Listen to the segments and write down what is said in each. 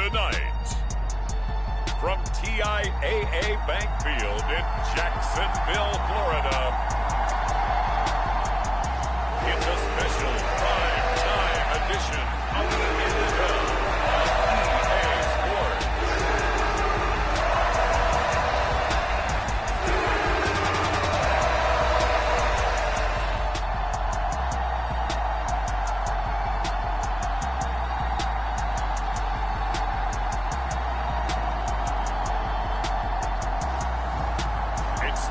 tonight, from TIAA Bank Field in Jacksonville, Florida, it's a special prime-time edition of the NFL EA Sports.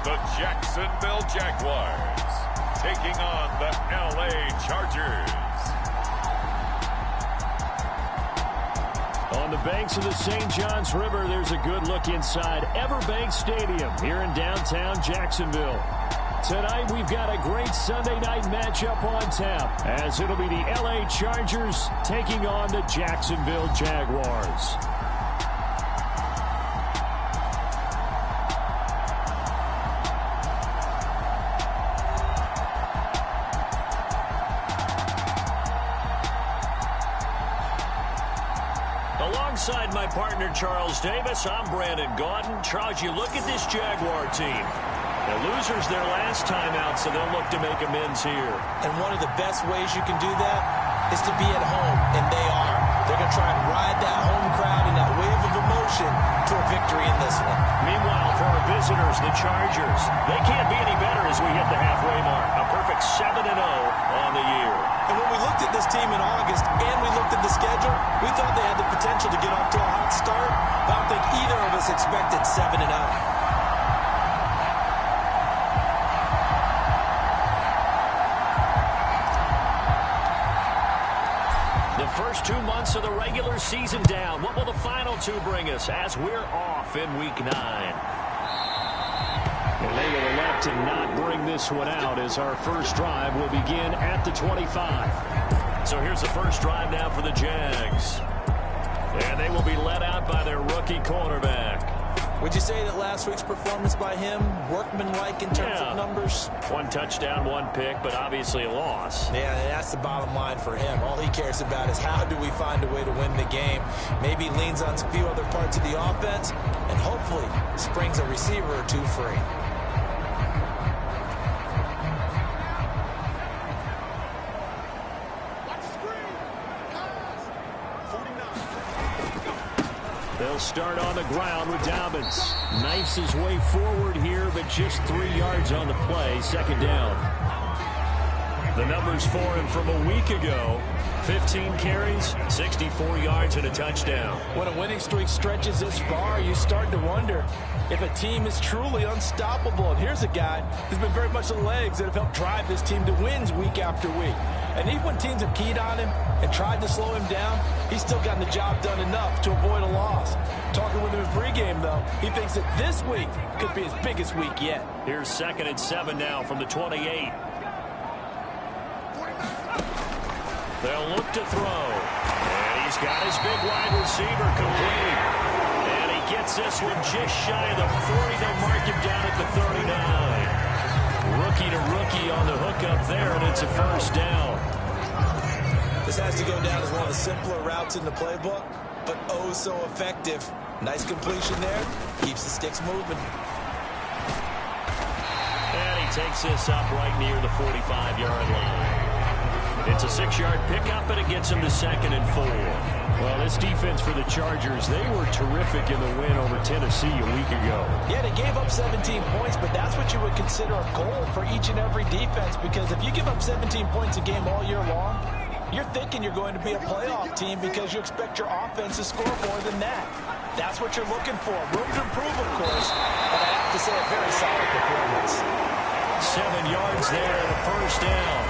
The Jacksonville Jaguars taking on the LA Chargers. On the banks of the St. Johns River, there's a good look inside Everbank Stadium here in downtown Jacksonville. Tonight, we've got a great Sunday night matchup on tap, as it'll be the LA Chargers taking on the Jacksonville Jaguars. Alongside my partner, Charles Davis, I'm Brandon Gaudin. Charles, you look at this Jaguar team. The losers their last time out, so they'll look to make amends here. And one of the best ways you can do that is to be at home, and they are. They're going to try and ride that home crowd and that wave of emotion to a victory in this one. Meanwhile, for our visitors, the Chargers, they can't be any better as we hit the halfway mark. A perfect 7-0 on the year. And when we looked at this team in August and we looked at the schedule, we thought they had the potential to get off to a hot start. But I don't think either of us expected 7-0. The first 2 months of the regular season down. What will the final two bring us as we're off in Week 9? And they will elect to not bring this one out as our first drive will begin at the 25. So here's the first drive now for the Jags. And they will be led out by their rookie quarterback. Would you say that last week's performance by him, workmanlike in terms of numbers? 1 touchdown, 1 pick, but obviously a loss. Yeah, that's the bottom line for him. All he cares about is how do we find a way to win the game. Maybe leans on a few other parts of the offense, and hopefully springs a receiver or two free. They'll start on the ground with Dobbins. Knifes his way forward here, but just 3 yards on the play. Second down. The numbers for him from a week ago: 15 carries, 64 yards, and a touchdown. When a winning streak stretches this far, you start to wonder if a team is truly unstoppable. And here's a guy who's been very much the legs that have helped drive this team to wins week after week. And even when teams have keyed on him and tried to slow him down, he's still gotten the job done enough to avoid a loss. Talking with him in pregame, though, he thinks that this week could be his biggest week yet. Here's 2nd and 7 now from the 28. They'll look to throw. And he's got his big wide receiver complete. And he gets this one just shy of the 40. They'll mark him down at the 39. Rookie to rookie on the hookup there, and it's a first down. This has to go down as one of the simpler routes in the playbook, but oh so effective. Nice completion there. Keeps the sticks moving. And he takes this up right near the 45-yard line. It's a 6-yard pickup, and it gets him to 2nd and 4. Well, this defense for the Chargers, they were terrific in the win over Tennessee a week ago. Yeah, they gave up 17 points, but that's what you would consider a goal for each and every defense, because if you give up 17 points a game all year long, you're thinking you're going to be a playoff team because you expect your offense to score more than that. That's what you're looking for. Room to improve, of course, but I have to say a very solid performance. 7 yards there and a first down.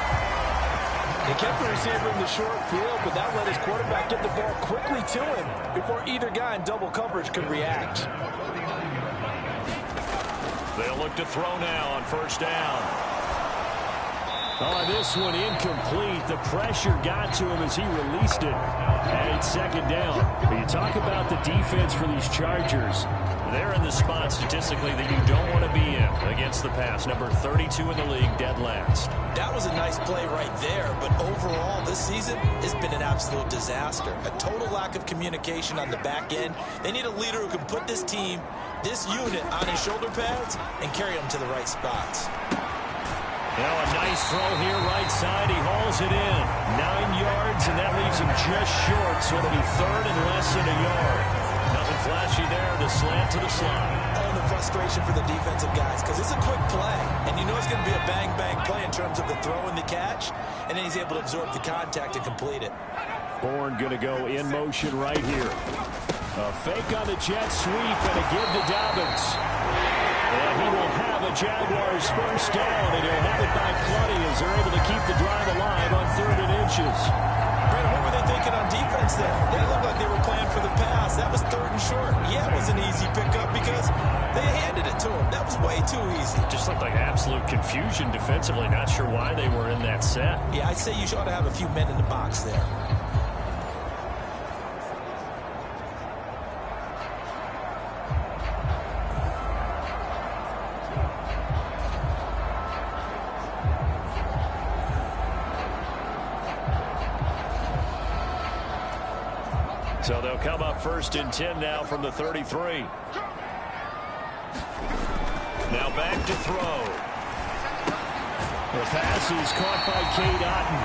He kept the receiver in the short field, but that let his quarterback get the ball quickly to him before either guy in double coverage could react. They'll look to throw now on first down. Oh, this one incomplete. The pressure got to him as he released it. And it's 2nd down. But you talk about the defense for these Chargers. they're in the spot statistically that you don't want to be in against the pass. Number 32 in the league, dead last. That was a nice play right there, but overall this season has been an absolute disaster. A total lack of communication on the back end. They need a leader who can put this team, this unit, on his shoulder pads and carry them to the right spots. Now a nice throw here right side. He hauls it in. 9 yards, and that leaves him just short, so it'll be third and less than a yard. Nothing flashy there. The slant to the slot. Oh, the frustration for the defensive guys, because it's a quick play, and you know it's going to be a bang-bang play in terms of the throw and the catch, and then he's able to absorb the contact and complete it. Bourne going to go in motion right here. A fake on the jet sweep and a give to Dobbins. And he will have a Jaguars first down, and he'll have it by plenty as they're able to keep the drive alive on 3rd and inches. Brandon, what were they thinking on defense there? They looked like they were playing for the pass. That was 3rd and short. Yeah, it was an easy pickup because they handed it to him. That was way too easy. Just looked like absolute confusion defensively. Not sure why they were in that set. Yeah, I'd say you ought to have a few men in the box there. So they'll come up 1st and 10 now from the 33. Now back to throw. The pass is caught by Cade Otton.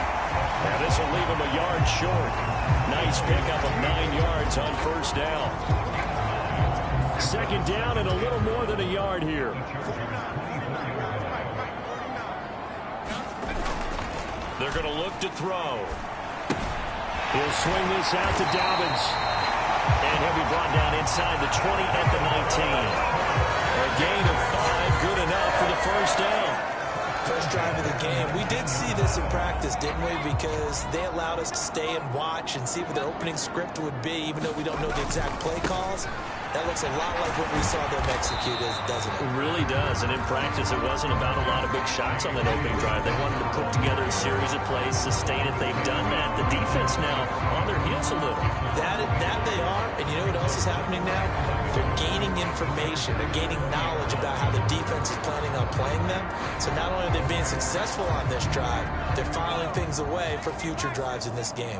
Now this will leave him a yard short. Nice pickup of 9 yards on 1st down. 2nd down and a little more than a yard here. They're going to look to throw. He'll swing this out to Dobbins. And he'll be brought down inside the 20 at the 19. A gain of 5, good enough for the first down. First drive of the game. We did see this in practice, didn't we? Because they allowed us to stay and watch and see what their opening script would be, even though we don't know the exact play calls. That looks a lot like what we saw them execute, doesn't it? It really does. And in practice, it wasn't about a lot of big shots on that opening drive. They wanted to put together a series of plays, sustain it. They've done that. The defense now on their heels a little. That they are. And you know what else is happening now? They're gaining information. They're gaining knowledge about how the defense is planning on playing them. So not only are they being successful on this drive, they're filing things away for future drives in this game.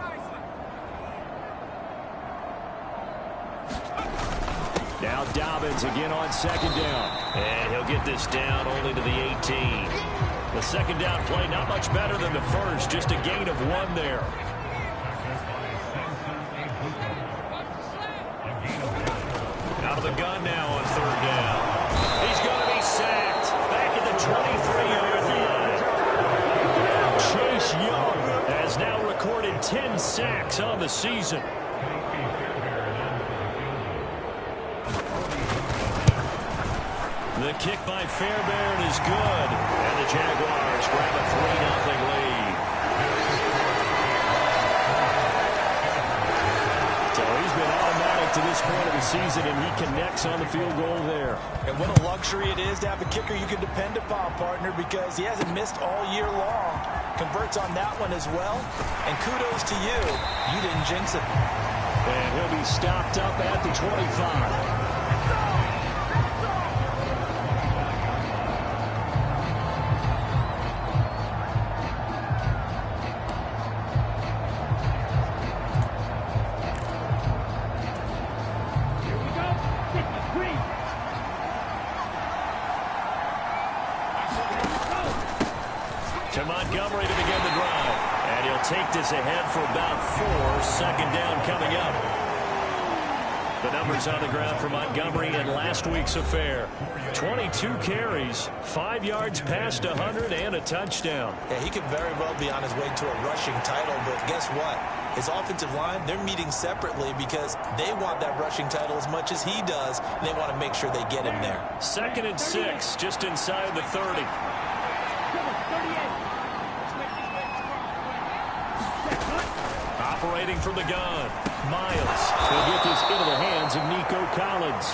Now Dobbins again on 2nd down. And he'll get this down only to the 18. The 2nd down play not much better than the first. Just a gain of 1 there. Out of the gun now on 3rd down. He's going to be sacked. Back at the 23-yard line. Chase Young has now recorded 10 sacks on the season. The kick by Fairbairn is good. And the Jaguars grab a 3-0 lead. So he's been automatic to this point of the season, and he connects on the field goal there. And what a luxury it is to have a kicker you can depend upon, partner, because he hasn't missed all year long. Converts on that one as well. And kudos to you. You didn't jinx it. And he'll be stopped up at the 25. To Montgomery to begin the drive. And he'll take this ahead for about 4. 2nd down coming up. The numbers on the ground for Montgomery in last week's affair. 22 carries, 5 yards past 100, and a touchdown. Yeah, he could very well be on his way to a rushing title, but guess what? His offensive line, they're meeting separately because they want that rushing title as much as he does, and they want to make sure they get him there. 2nd and 6, just inside the 30. Operating from the gun, Miles will get this into the hands of Nico Collins.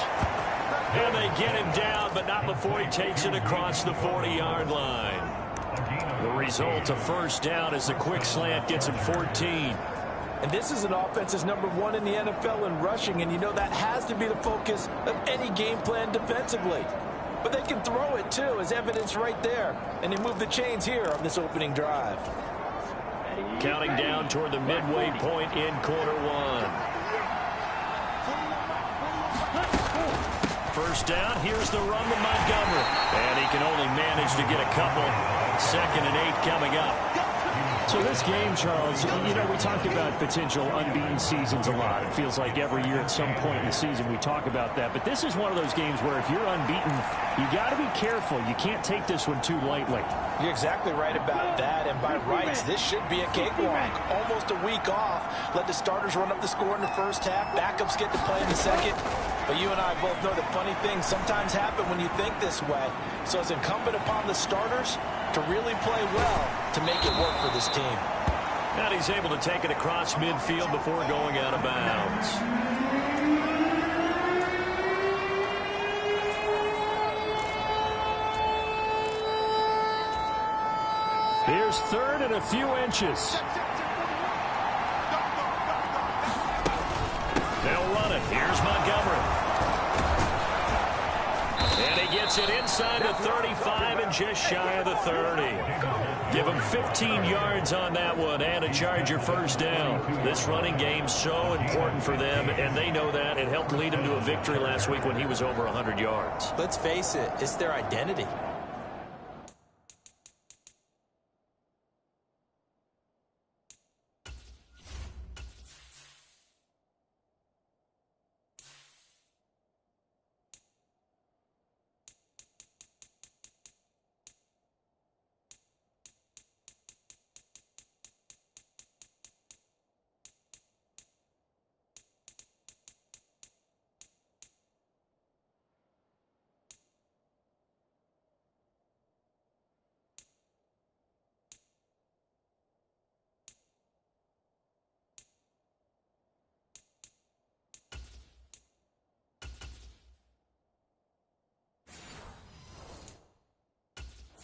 And they get him down, but not before he takes it across the 40-yard line. The result, a first down as the quick slant gets him 14. And this is an offense that's #1 in the NFL in rushing, and you know that has to be the focus of any game plan defensively. But they can throw it, too, as evidence right there. And they move the chains here on this opening drive. Counting down toward the midway point in quarter one. First down, here's the run to Montgomery. And he can only manage to get a couple. 2nd and 8 coming up. So this game, Charles, you know, we talk about potential unbeaten seasons a lot. It feels like every year at some point in the season we talk about that. But this is one of those games where if you're unbeaten, you got to be careful. You can't take this one too lightly. You're exactly right about that. And by rights, this should be a cakewalk. Almost a week off. Let the starters run up the score in the first half. Backups get to play in the second. But you and I both know that funny things sometimes happen when you think this way. So it's incumbent upon the starters to really play well to make it work for this team. And he's able to take it across midfield before going out of bounds. Here's 3rd and a few inches. They'll run it. Here's Montgomery. And he gets it inside the 35 and just shy of the 30. Give him 15 yards on that one and a Charger first down. This running game's so important for them, and they know that. It helped lead him to a victory last week when he was over 100 yards. Let's face it, it's their identity.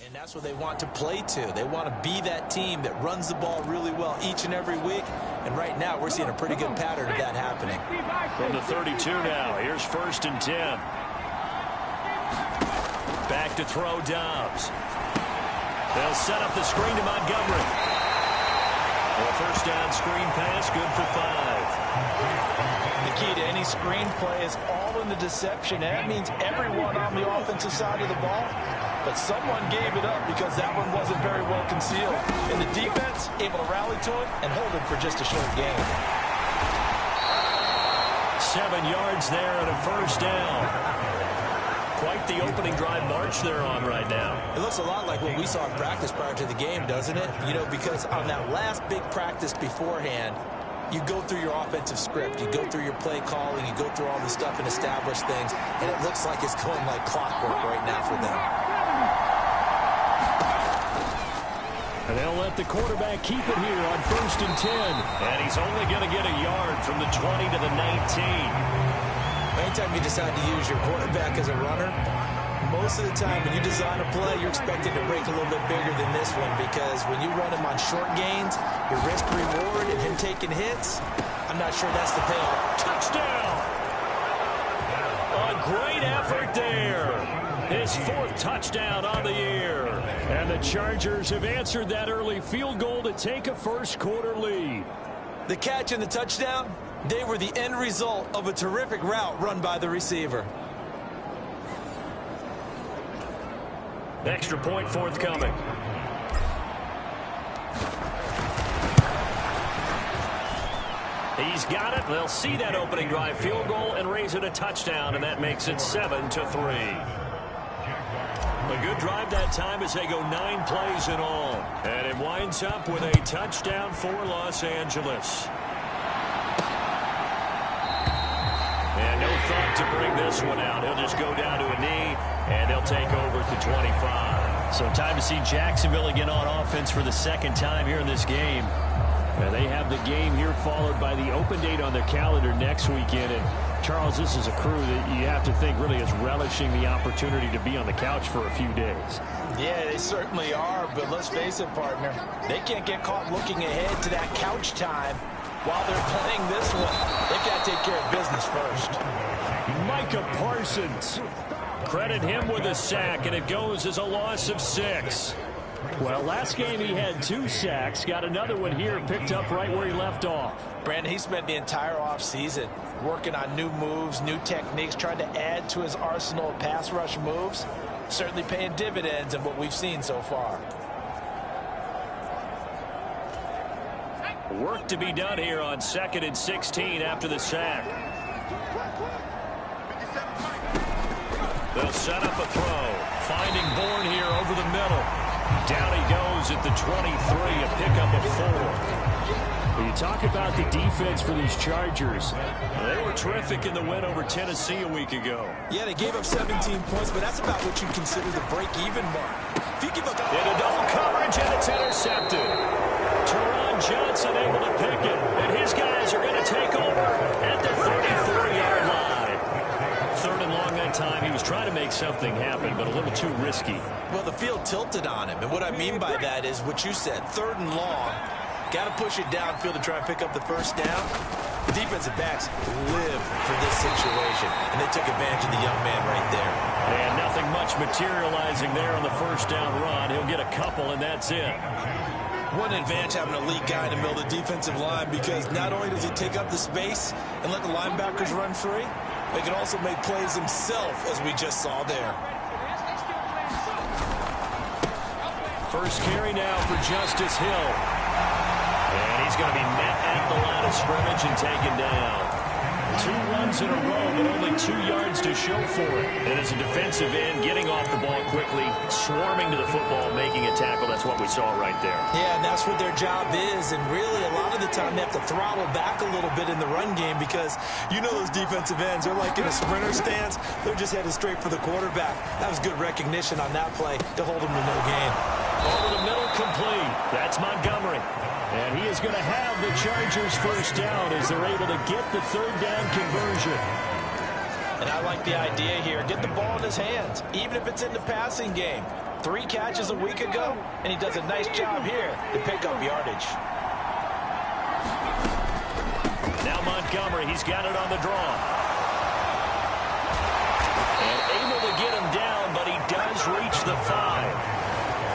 And that's what they want to play to. They want to be that team that runs the ball really well each and every week. And right now, we're seeing a pretty good pattern of that happening. From the 32 now, here's 1st and 10. Back to throw Dobbs. They'll set up the screen to Montgomery. Well, first down screen pass, good for 5. The key to any screen play is all in the deception. And that means everyone on the offensive side of the ball. But someone gave it up because that one wasn't very well concealed. And the defense able to rally to it and hold it for just a short game. 7 yards there and a first down. Quite the opening drive march they're on right now. It looks a lot like what we saw in practice prior to the game, doesn't it? You know, because on that last big practice beforehand, you go through your offensive script. You go through your play calling. You go through all the stuff and establish things. And it looks like it's going like clockwork right now for them. And they'll let the quarterback keep it here on 1st and 10. And he's only going to get a yard from the 20 to the 19. Anytime you decide to use your quarterback as a runner, most of the time when you design a play, you're expected to break a little bit bigger than this one, because when you run him on short gains, your risk-reward and him taking hits, I'm not sure that's the payoff. Touchdown! A great effort there. His 4th touchdown on the year. And the Chargers have answered that early field goal to take a first-quarter lead. The catch and the touchdown, they were the end result of a terrific route run by the receiver. Extra point forthcoming. He's got it. They'll see that opening drive field goal and raise it a touchdown, and that makes it 7-3. A good drive that time as they go 9 plays in all. And it winds up with a touchdown for Los Angeles. And no thought to bring this one out. He'll just go down to a knee, and they'll take over at the 25. So time to see Jacksonville again on offense for the 2nd time here in this game. And they have the game here followed by the open date on their calendar next weekend. And Charles, this is a crew that you have to think really is relishing the opportunity to be on the couch for a few days. Yeah, they certainly are, but let's face it, partner. They can't get caught looking ahead to that couch time while they're playing this one, they've got to take care of business first. Micah Parsons. Credit him with a sack, and it goes as a loss of 6. Well, last game he had 2 sacks. Got another one here, picked up right where he left off. Brandon, he spent the entire offseason working on new moves, new techniques, trying to add to his arsenal of pass rush moves. Certainly paying dividends in what we've seen so far. Work to be done here on 2nd and 16 after the sack. They'll set up a throw. Finding Bourne here over the middle. Down he goes at the 23, a pickup of 4. You talk about the defense for these Chargers. They were terrific in the win over Tennessee a week ago. Yeah, they gave up 17 points, but that's about what you consider the break-even mark. If you give up into double coverage, and it's intercepted. Teron Johnson able to pick it, and his guys are going to take over at the 34-yard line. 3rd and long that time. He was trying to make something happen, but a little too risky. Well, the field tilted on him, and what I mean by that is what you said, 3rd and long. Got to push it downfield to try and pick up the first down. Defensive backs live for this situation, and they took advantage of the young man right there. And nothing much materializing there on the first down run. He'll get a couple, and that's it. One advantage having an elite guy in the middle of the defensive line, because not only does he take up the space and let the linebackers run free, but he can also make plays himself, as we just saw there. First carry now for Justice Hill. And he's going to be met at the line of scrimmage and taken down. 2 runs in a row, but only 2 yards to show for it. And as a defensive end, getting off the ball quickly, swarming to the football, making a tackle. That's what we saw right there. Yeah, and that's what their job is. And really, a lot of the time, they have to throttle back a little bit in the run game, because you know those defensive ends, they're like in a sprinter stance. They're just headed straight for the quarterback. That was good recognition on that play to hold them to no gain. Over the middle, complete. That's Montgomery. And he is going to have the Chargers first down as they're able to get the 3rd down conversion. And I like the idea here. Get the ball in his hands, even if it's in the passing game. 3 catches a week ago, and he does a nice job here to pick up yardage. Now Montgomery, he's got it on the draw. And able to get him down, but he does reach the 5.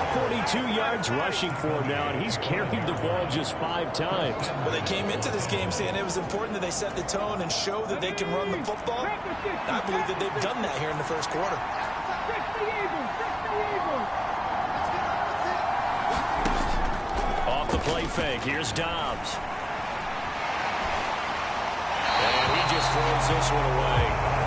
42 yards rushing for him now, and he's carried the ball just 5 times. Well, they came into this game saying it was important that they set the tone and show that they can run the football. I believe that they've done that here in the first quarter. Off the play fake, here's Dobbs. And he just throws this one away.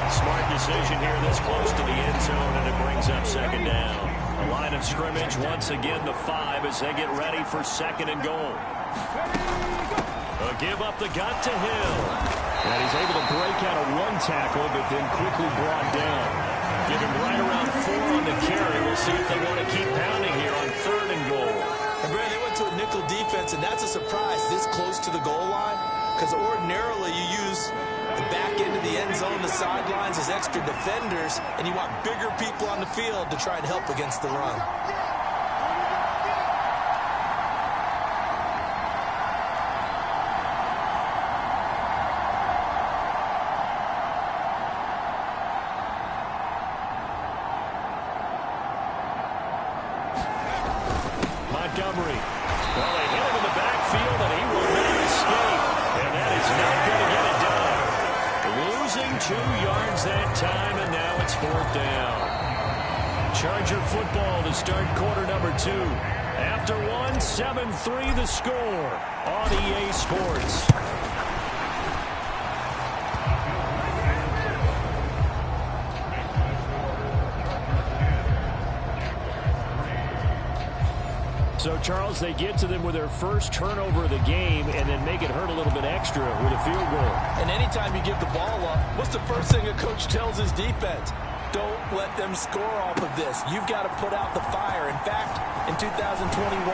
Smart decision here this close to the end zone, and it brings up 2nd down. A line of scrimmage, once again the 5 as they get ready for 2nd and goal. A give up the gut to Hill. And he's able to break out of 1 tackle, but then quickly brought down. Give him right around 4 on the carry. We'll see if they want to keep pounding here on 3rd and goal. And Brandon, they went to a nickel defense, and that's a surprise this close to the goal line, because ordinarily you use the back end of the end zone, the sidelines as extra defenders, and you want bigger people on the field to try and help against the run. Montgomery. Well, they hit him in the backfield, and he will not escape. And that is not going to get it done. Losing 2 yards that time, and now it's 4th down. Charger football to start quarter number 2. After 1, 7-3 the score on EA Sports. So, Charles, they get to them with their first turnover of the game and then make it hurt a little bit extra with a field goal. And anytime you give the ball up, what's the first thing a coach tells his defense? Don't let them score off of this. You've got to put out the fire. In fact, in 2021,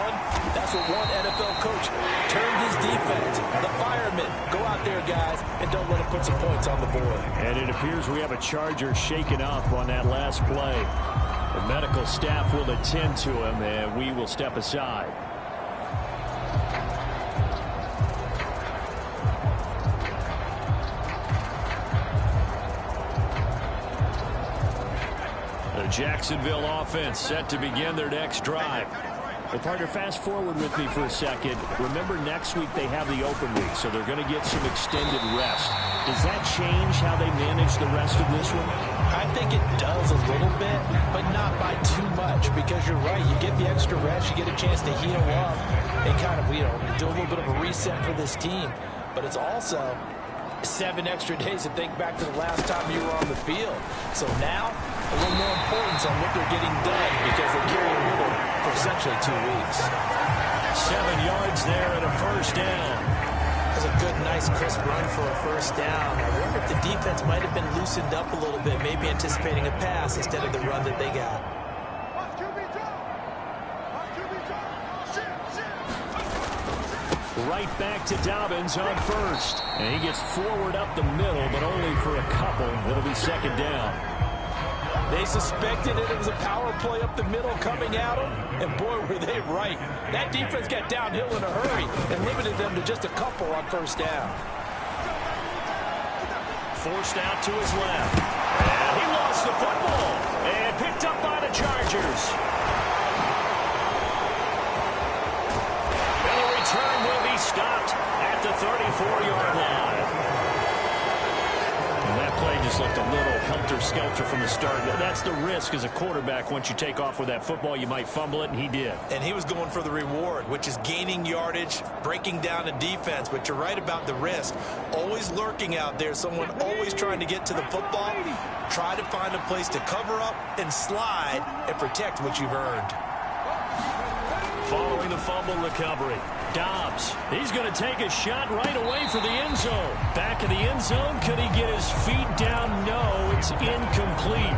that's what one NFL coach turned his defense. The firemen. Go out there, guys, and don't let them put some points on the board. And it appears we have a Charger shaken up on that last play. The medical staff will attend to him, and we will step aside. The Jacksonville offense set to begin their next drive. Well, partner, fast forward with me for a second. Remember, next week they have the open week, so they're going to get some extended rest. Does that change how they manage the rest of this one? I think it does a little bit, but not by too much, because you're right. You get the extra rest, you get a chance to heal up and kind of, do a little bit of a reset for this team. But it's also 7 extra days to think back to the last time you were on the field. So now, a little more importance on what they're getting done, because they carry it with them for essentially 2 weeks. 7 yards there and a first down. That was a good, nice, crisp run for a first down. I wonder if the defense might have been loosened up a little bit, maybe anticipating a pass instead of the run that they got. Right back to Dobbins on first. And he gets forward up the middle, but only for a couple. It'll be second down. They suspected it was a power play up the middle coming at them, and boy, were they right. That defense got downhill in a hurry and limited them to just a couple on first down. Forced out to his left. And he lost the football. And picked up by the Chargers. And the return will be stopped at the 34-yard line. And that play just looked a little helter-skelter from the start. That's the risk as a quarterback. Once you take off with that football, you might fumble it, and he did. And he was going for the reward, which is gaining yardage, breaking down a defense. But you're right about the risk. Always lurking out there, someone always trying to get to the football. Try to find a place to cover up and slide and protect what you've earned. Following the fumble recovery, Dobbs, he's going to take a shot right away for the end zone. Back in the end zone, could he get his feet down? No, it's incomplete.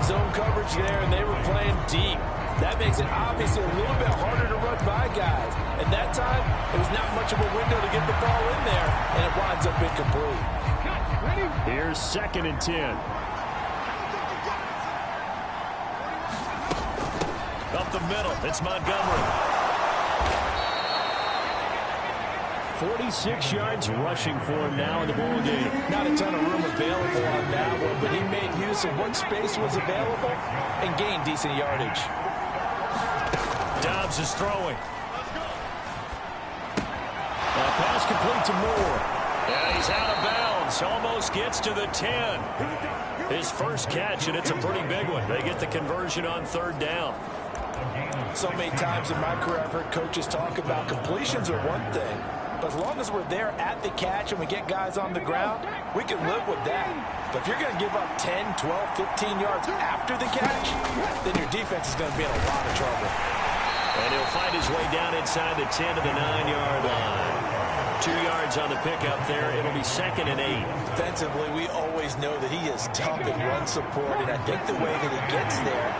Zone coverage there, and they were playing deep. That makes it obviously a little bit harder to run by guys. And that time, it was not much of a window to get the ball in there, and it winds up incomplete. Here's 2nd and 10. Up the middle, it's Montgomery. 46 yards rushing for him now in the ball game. Not a ton of room available on that one, but he made use of what space was available and gained decent yardage. Dobbs is throwing. Pass complete to Moore. And he's out of bounds. Almost gets to the 10. His first catch, and it's a pretty big one. They get the conversion on 3rd down. So many times in my career, I've heard coaches talk about completions are one thing, but as long as we're there at the catch and we get guys on the ground, we can live with that. But if you're going to give up 10, 12, 15 yards after the catch, then your defense is going to be in a lot of trouble. And he'll find his way down inside the 10 to the 9-yard line. 2 yards on the pickup there. It'll be 2nd and 8. Defensively, we always know that he is tough in run support, and I think the way that he gets there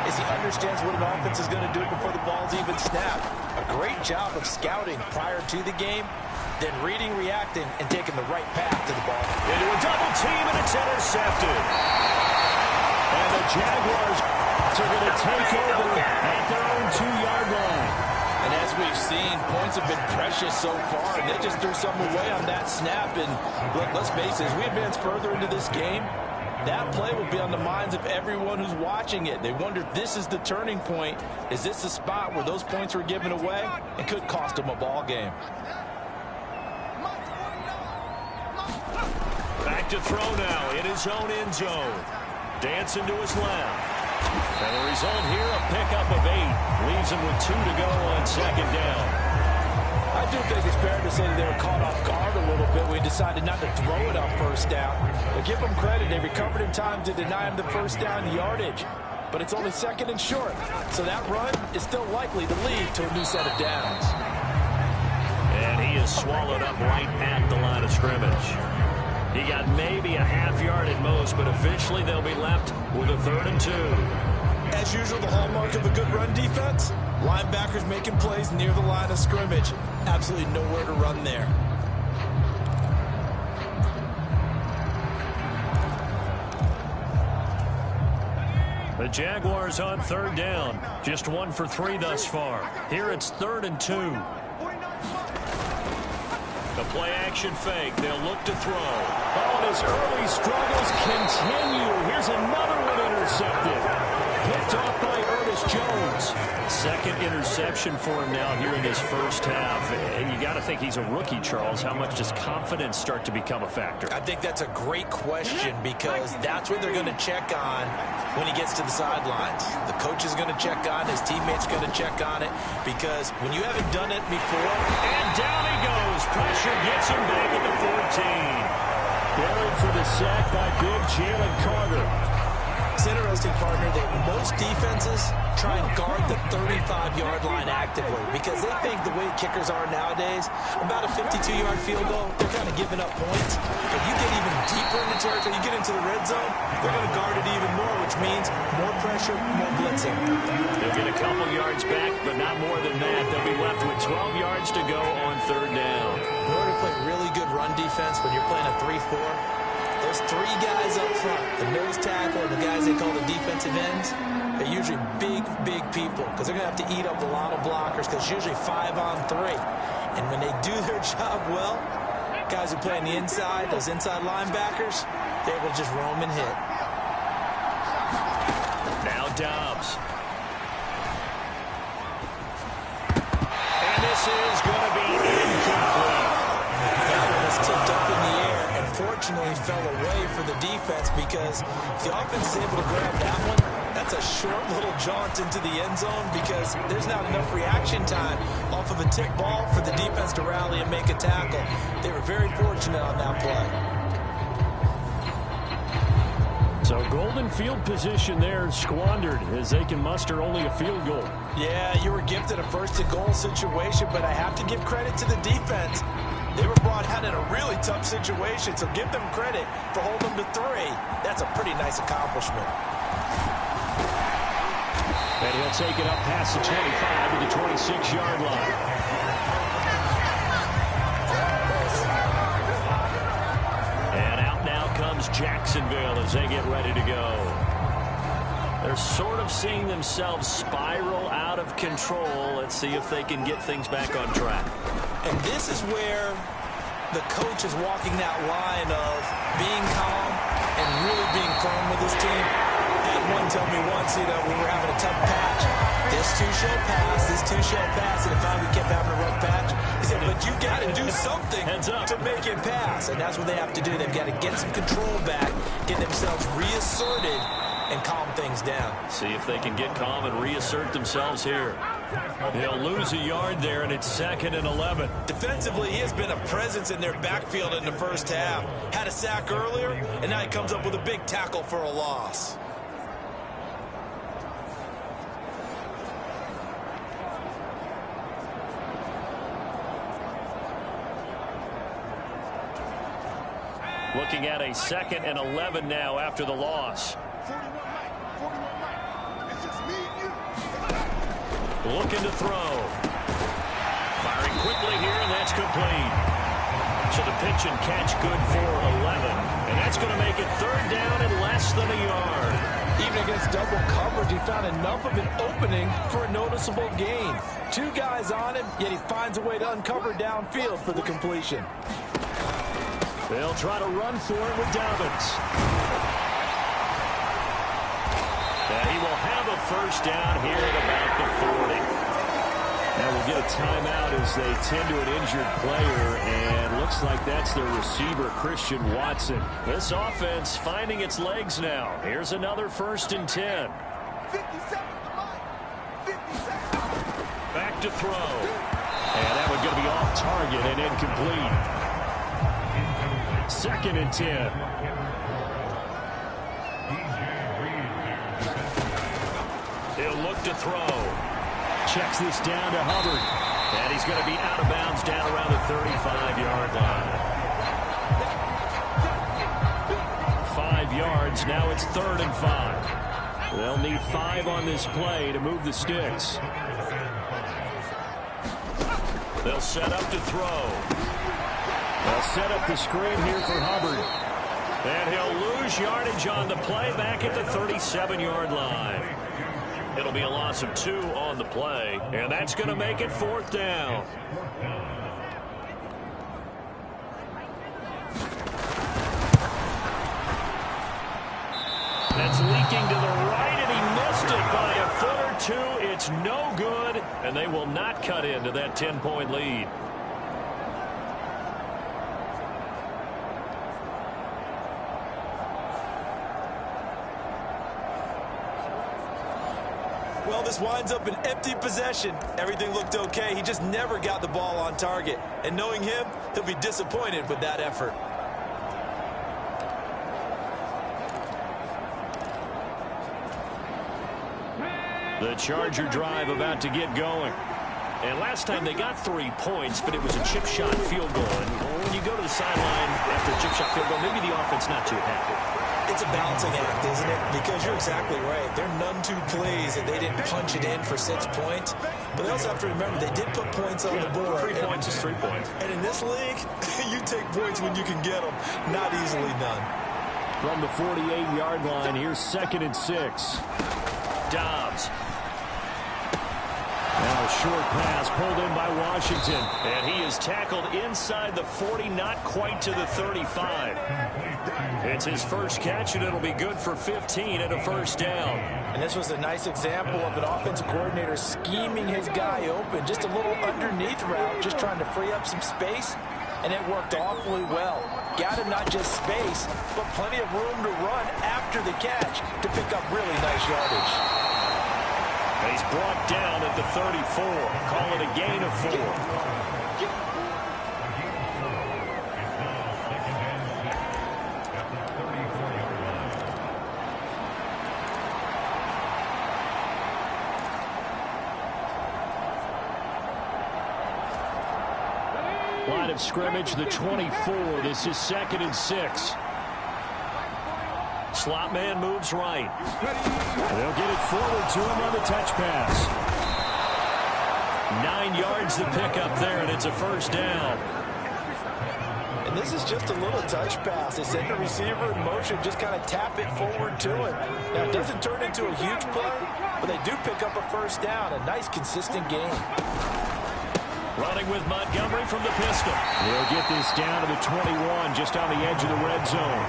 is he understands what an offense is going to do before the ball's even snapped. A great job of scouting prior to the game, then reading, reacting, and taking the right path to the ball. Into a double team, and it's intercepted. And the Jaguars are going to take over at their own 2-yard line. And as we've seen, points have been precious so far, and they just threw something away on that snap. And let's face it, as we advance further into this game, that play will be on the minds of everyone who's watching it. They wonder if this is the turning point. Is this the spot where those points were given away? It could cost them a ball game. Back to throw now in his own end zone. Dancing to his left. And the result here, a pickup of 8. Leaves him with 2 to go on 2nd down. I do think it's fair to say that they were caught off guard a little bit. We decided not to throw it on 1st down. But give them credit. They recovered in time to deny him the 1st down yardage. But it's only 2nd and short. So that run is still likely to lead to a new set of downs. And he is swallowed up right at the line of scrimmage. He got maybe a half yard at most, but officially they'll be left with a 3rd and 2. As usual, the hallmark of a good run defense, linebackers making plays near the line of scrimmage. Absolutely nowhere to run there. The Jaguars on 3rd down. Just 1 for 3 thus far. Here it's 3rd and 2. The play action fake. They'll look to throw. Oh, and his early struggles continue. Here's another one intercepted. Dobbs. Second interception for him now here in this first half. And you got to think he's a rookie, Charles. How much does confidence start to become a factor? I think that's a great question because that's what they're going to check on when he gets to the sidelines. The coach is going to check on, his teammates going to check on it because when you haven't done it before. And down he goes. Pressure gets him back at the 14. Buried for the sack by big Jalen Carter. It's interesting, partner, that most defenses try and guard the 35-yard line actively because they think the way kickers are nowadays, about a 52-yard field goal, they're kind of giving up points. But you get even deeper in the territory, you get into the red zone, they're going to guard it even more, which means more pressure, more blitzing. They'll get a couple yards back, but not more than that. They'll be left with 12 yards to go on third down. In order to play really good run defense when you're playing a 3-4, there's three guys up front, the nose tackle and the guys they call the defensive ends. They're usually big, big people because they're going to have to eat up a lot of blockers because it's usually 5-on-3. And when they do their job well, guys who play on the inside, those inside linebackers, they're able to just roam and hit. Now Dobbs. And this is going to be incomplete. That one was tipped up in the air and fortunately fell away for the defense because if the offense is able to grab that one, that's a short little jaunt into the end zone because there's not enough reaction time off of a tip ball for the defense to rally and make a tackle. They were very fortunate on that play. So golden field position there squandered as they can muster only a field goal. Yeah, you were gifted a first-and-goal situation, but I have to give credit to the defense. They were brought out in a really tough situation, so give them credit for holding them to 3. That's a pretty nice accomplishment. And he'll take it up past the 25 to the 26-yard line. And out now comes Jacksonville as they get ready to go. They're sort of seeing themselves spiral out of control. Let's see if they can get things back on track. And this is where the coach is walking that line of being calm and really being firm with his team. I had one tell me once, we were having a tough patch. This too shall pass, this too shall pass. And finally we kept having a rough patch. He said, but you got to do something to make it pass. And that's what they have to do. They've got to get some control back, get themselves reasserted, and calm things down. See if they can get calm and reassert themselves here. They'll lose a yard there, and it's 2nd and 11. Defensively, he has been a presence in their backfield in the first half. Had a sack earlier, and now he comes up with a big tackle for a loss. Looking at a 2nd and 11 now after the loss. Looking to throw. Firing quickly here, and that's complete. So the pitch and catch good for 11. And that's going to make it 3rd down and less than a yard. Even against double coverage, he found enough of an opening for a noticeable gain. 2 guys on him, yet he finds a way to uncover downfield for the completion. They'll try to run for it with Dobbins. And he will have a first down here at about the 40. Now we'll get a timeout as they tend to an injured player, and looks like that's their receiver, Christian Watson. This offense finding its legs now. Here's another 1st and 10. Back to throw. And that one's going to be off target and incomplete. 2nd and 10. He'll look to throw. Checks this down to Hubbard. And he's going to be out of bounds down around the 35-yard line. 5 yards. Now it's 3rd and 5. They'll need 5 on this play to move the sticks. They'll set up to throw. They'll set up the screen here for Hubbard. And he'll lose yardage on the play back at the 37-yard line. It'll be a loss of 2 on the play, and that's going to make it 4th down. That's leaking to the right, and he missed it by a foot or 2. It's And they will not cut into that 10-point lead. Well, this winds up an empty possession. Everything looked okay. He just never got the ball on target. And knowing him, he'll be disappointed with that effort. The Charger drive about to get going. And last time they got 3 points, but it was a chip shot field goal. And when you go to the sideline after a chip shot field goal, maybe the offense not too happy. It's a balancing act, isn't it? Because you're exactly right. There are none two plays that they didn't punch it in for 6 points. But they also have to remember they did put points on the board. 3 points is 3 points. And in this league, you take points when you can get them. Not easily done. From the 48-yard line, here's 2nd and 6. Dobbs. Now a short pass pulled in by Washington. And he is tackled inside the 40, not quite to the 35. It's his first catch, and it'll be good for 15 and a first down. And this was a nice example of an offensive coordinator scheming his guy open. Just a little underneath route, just trying to free up some space. And it worked awfully well. Got him not just space, but plenty of room to run after the catch to pick up really nice yardage. He's brought down at the 34. Call it a gain of 4. Line of scrimmage, the 24. This is 2nd and 6. Slot man moves right. They'll get it forward to him on the touch pass. 9 yards to pick up there, and it's a first down. And this is just a little touch pass. They send the receiver in motion, just kind of tap it forward to him. Now, it doesn't turn into a huge play, but they do pick up a first down. A nice, consistent game. Running with Montgomery from the pistol. They'll get this down to the 21, just on the edge of the red zone.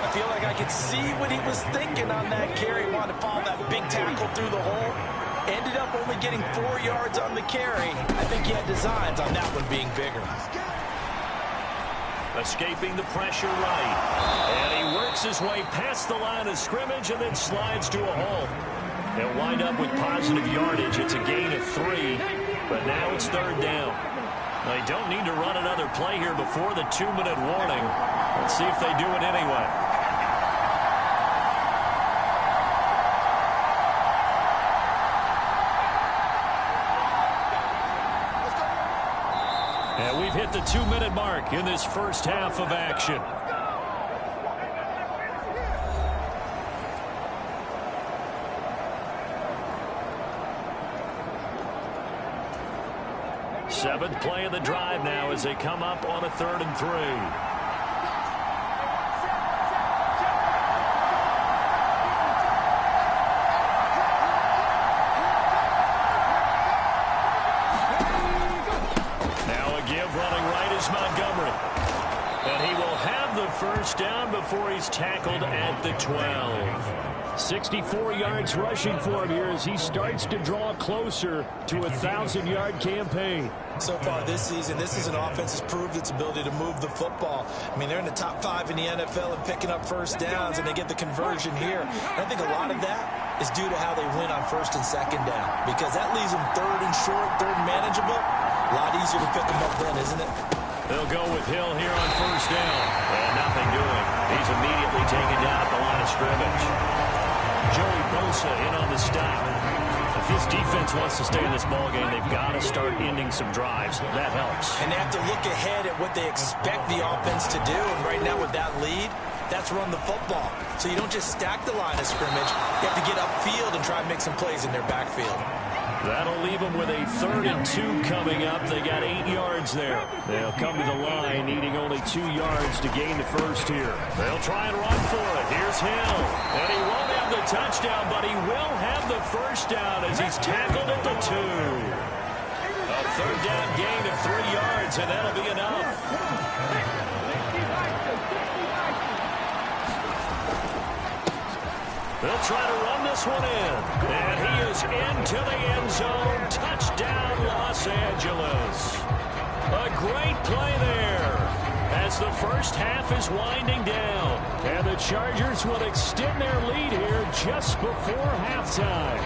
I feel like I could see what he was thinking on that carry. Wanted to follow that big tackle through the hole. Ended up only getting 4 yards on the carry. I think he had designs on that one being bigger. Escaping the pressure right. And he works his way past the line of scrimmage and then slides to a hole. They'll wind up with positive yardage. It's a gain of 3, but now it's 3rd down. They don't need to run another play here before the 2-minute warning. Let's see if they do it anyway. And we've hit the 2-minute mark in this first half of action. Seventh play of the drive now as they come up on a 3rd and 3. Now a give running right is Montgomery. And he will have the first down before he's tackled at the 12. 64 yards rushing for him here as he starts to draw closer to a 1,000-yard campaign. So far this season, this is an offense that's proved its ability to move the football. I mean, they're in the top 5 in the NFL and picking up first downs, and they get the conversion here. And I think a lot of that is due to how they win on 1st and 2nd down, because that leaves them 3rd and short, 3rd and manageable. A lot easier to pick them up then, isn't it? They'll go with Hill here on 1st down. And nothing doing. He's immediately taken down at the line of scrimmage. Joey Bosa in on the stop. If this defense wants to stay in this ballgame, they've got to start ending some drives. That helps. And they have to look ahead at what they expect the offense to do. And right now with that lead, that's run the football. So you don't just stack the line of scrimmage. You have to get upfield and try and make some plays in their backfield. That'll leave them with a 3rd and 2 coming up. They got 8 yards there. They'll come to the line, needing only 2 yards to gain the first here. They'll try and run for it. Here's Hill. And he won't have the touchdown, but he will have the first down as he's tackled at the 2. A 3rd down gain of 3 yards, and that'll be enough. They'll try to run this one in. And he is into the end zone. Touchdown, Los Angeles. A great play there as the first half is winding down. And the Chargers will extend their lead here just before halftime.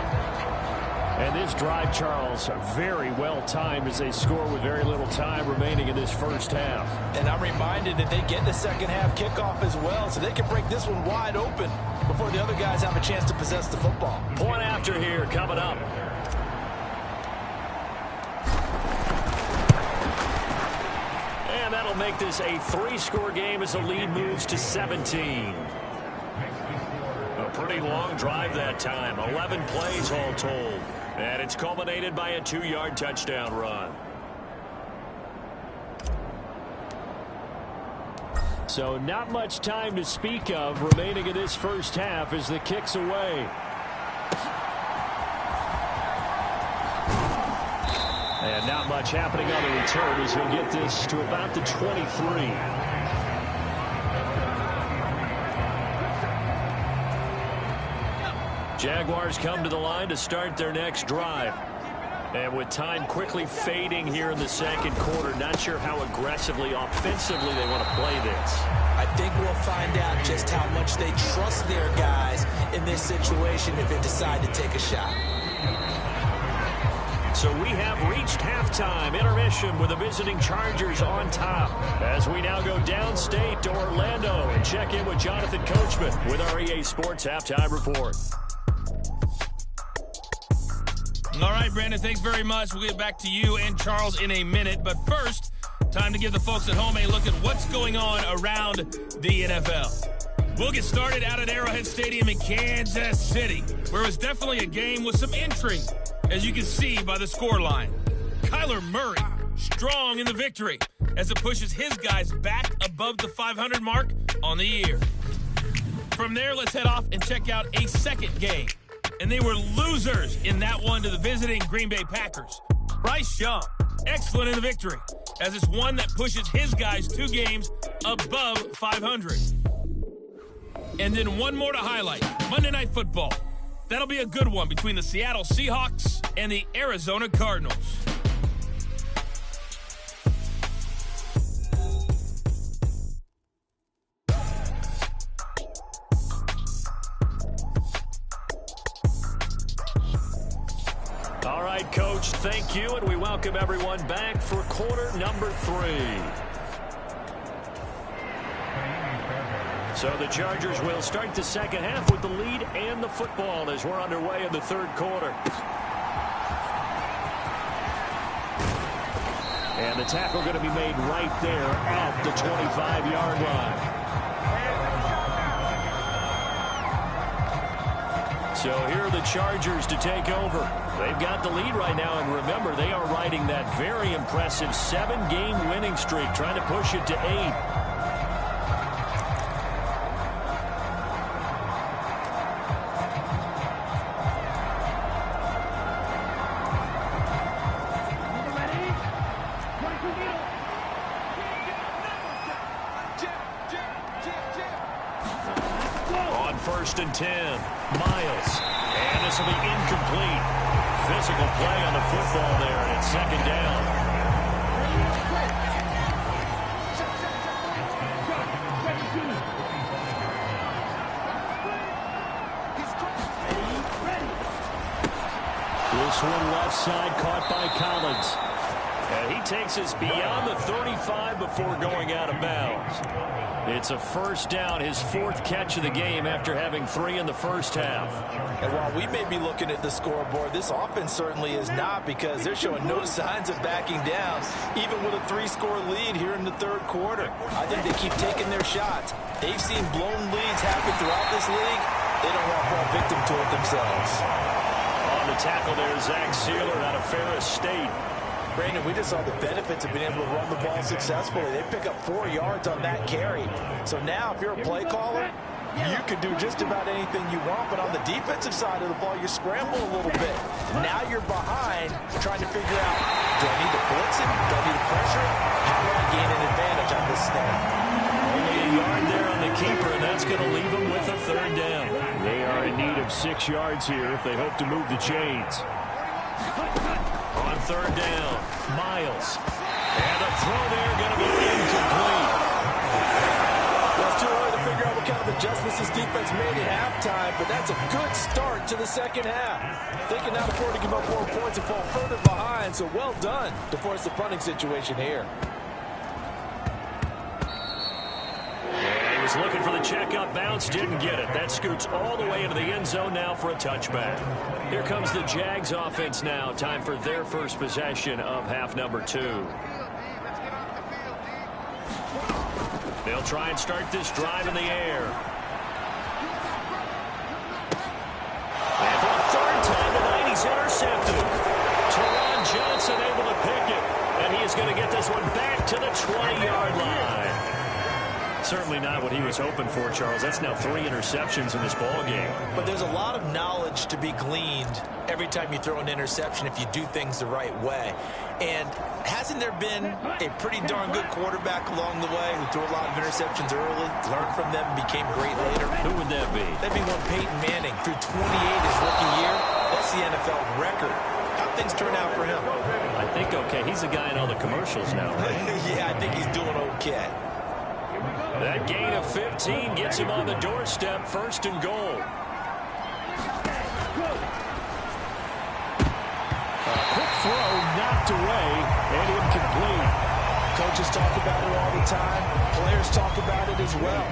And this drive, Charles, very well timed as they score with very little time remaining in this first half. And I'm reminded that they get the second half kickoff as well, so they can break this one wide open before the other guys have a chance to possess the football. Point after here coming up. And that'll make this a 3-score game as the lead moves to 17. A pretty long drive that time. 11 plays all told. And it's culminated by a 2-yard touchdown run. So not much time to speak of remaining in this first half as the kick's away. And not much happening on the return as he'll get this to about the 23. Jaguars come to the line to start their next drive. And with time quickly fading here in the second quarter, not sure how aggressively, offensively they want to play this. I think we'll find out just how much they trust their guys in this situation if they decide to take a shot. So we have reached halftime intermission with the visiting Chargers on top. As we now go downstate to Orlando and check in with Jonathan Coachman with our EA Sports Halftime Report. All right, Brandon, thanks very much. We'll get back to you and Charles in a minute. But first, time to give the folks at home a look at what's going on around the NFL. We'll get started out at Arrowhead Stadium in Kansas City, where it was definitely a game with some intrigue, as you can see by the scoreline. Kyler Murray, strong in the victory, as it pushes his guys back above the 500 mark on the year. From there, let's head off and check out a second game. And they were losers in that one to the visiting Green Bay Packers. Bryce Young, excellent in the victory, as it's one that pushes his guys 2 games above 500. And then one more to highlight, Monday Night Football. That'll be a good one between the Seattle Seahawks and the Arizona Cardinals. All right, Coach, thank you, and we welcome everyone back for quarter number 3. So the Chargers will start the second half with the lead and the football as we're underway in the third quarter. And the tackle going to be made right there at the 25-yard line. So here are the Chargers to take over. They've got the lead right now, and remember, they are riding that very impressive 7-game winning streak, trying to push it to 8. On 1st and 10, Miles, and this will be incomplete. Physical play on the football there, and it's second down. This one left side caught by Collins. And he takes us beyond the 35 before going out of bounds. It's a first down, his 4th catch of the game after having 3 in the first half. And while we may be looking at the scoreboard, this offense certainly is not, because they're showing no signs of backing down, even with a 3-score lead here in the third quarter. I think they keep taking their shots. They've seen blown leads happen throughout this league. They don't want to fall victim to it themselves. On the tackle there, Zach Sealer out of Ferris State. Brandon, we just saw the benefits of being able to run the ball successfully. They pick up 4 yards on that carry. So now, if you're a play caller, you can do just about anything you want. But on the defensive side of the ball, you scramble a little bit. Now you're behind, trying to figure out, do I need to blitz it? Do I need to pressure it? How do I gain an advantage on this snap? Only a yard there on the keeper, and that's going to leave him with a 3rd down. They are are in need of 6 yards here if they hope to move the chains. On third down, Miles. And the throw there going to be incomplete. Well, it's too early to figure out what kind of adjustments this defense made at halftime, but that's a good start to the second half. They can now afford to give up more points and fall further behind, so well done to force the punting situation here. He was looking for the checkup bounce, didn't get it. That scoots all the way into the end zone now for a touchback. Here comes the Jags offense now. Time for their first possession of half number 2. They'll try and start this drive in the air. And for the third time tonight, he's intercepted. Teron Johnson able to pick it. And he is going to get this one back to the 20-yard line. Certainly not what he was hoping for, Charles. That's now 3 interceptions in this ball game. But there's a lot of knowledge to be gleaned every time you throw an interception if you do things the right way. And hasn't there been a pretty darn good quarterback along the way who threw a lot of interceptions early, learned from them, became great later? Who would that be? That'd be one Peyton Manning. Through 28 his rookie year. That's the NFL record. How'd things turn out for him? I think okay. He's a guy in all the commercials now, right? Yeah, I think he's doing okay. That gain of 15 gets him on the doorstep, 1st and goal. A quick throw knocked away and incomplete. Coaches talk about it all the time. Players talk about it as well.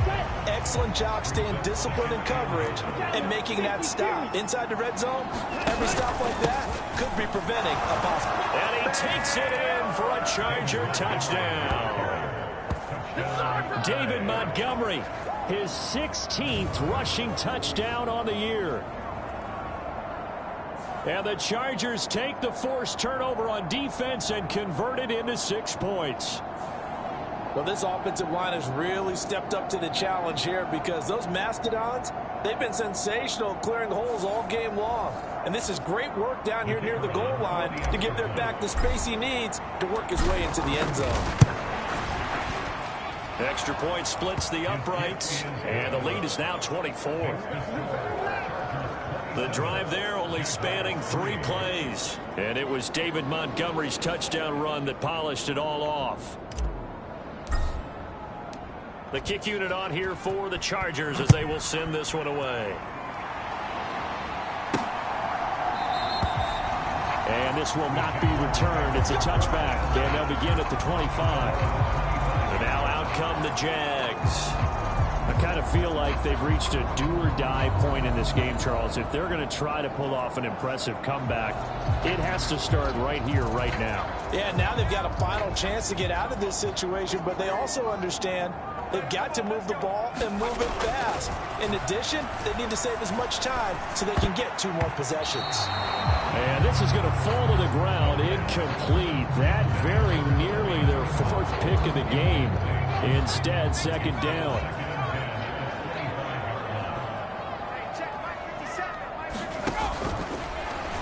Excellent job staying disciplined in coverage and making that stop. Inside the red zone, every stop like that could be preventing a possible. And he takes it in for a Charger touchdown. David Montgomery, his 16th rushing touchdown on the year. And the Chargers take the forced turnover on defense and convert it into 6 points. Well, this offensive line has really stepped up to the challenge here because those Mastodons, they've been sensational clearing holes all game long. And this is great work down here near the goal line to give their back the space he needs to work his way into the end zone. Extra point splits the uprights, and the lead is now 24. The drive there only spanning 3 plays, and it was David Montgomery's touchdown run that polished it all off. The kick unit on here for the Chargers as they will send this one away. And this will not be returned. It's a touchback, and they'll begin at the 25. And now out come the Jags. I kind of feel like they've reached a do-or-die point in this game, Charles. If they're going to try to pull off an impressive comeback, it has to start right here, right now. Yeah, now they've got a final chance to get out of this situation, but they also understand they've got to move the ball and move it fast. In addition, they need to save as much time so they can get 2 more possessions. And this is going to fall to the ground, incomplete. That very nearly their 4th pick of the game. Instead, 2nd down.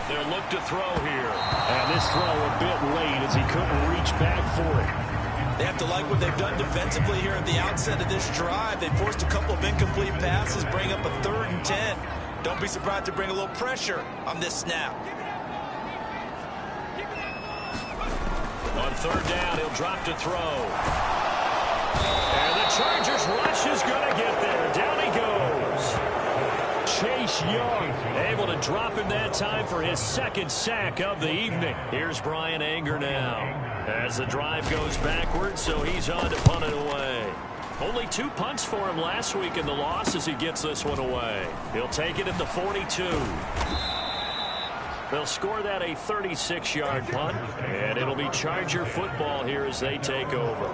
They'll look to throw here. And this throw a bit late as he couldn't reach back for it. They have to like what they've done defensively here at the outset of this drive. They forced a couple of incomplete passes, bring up a 3rd and 10. Don't be surprised to bring a little pressure on this snap. On 3rd down, he'll drop to throw. And the Chargers rush is going to get there. Down he goes. Chase Young able to drop him that time for his 2nd sack of the evening. Here's Brian Anger now as the drive goes backwards, so he's on to punt it away. Only 2 punts for him last week in the loss as he gets this one away. He'll take it at the 42. They'll score that a 36-yard punt, and it'll be Charger football here as they take over.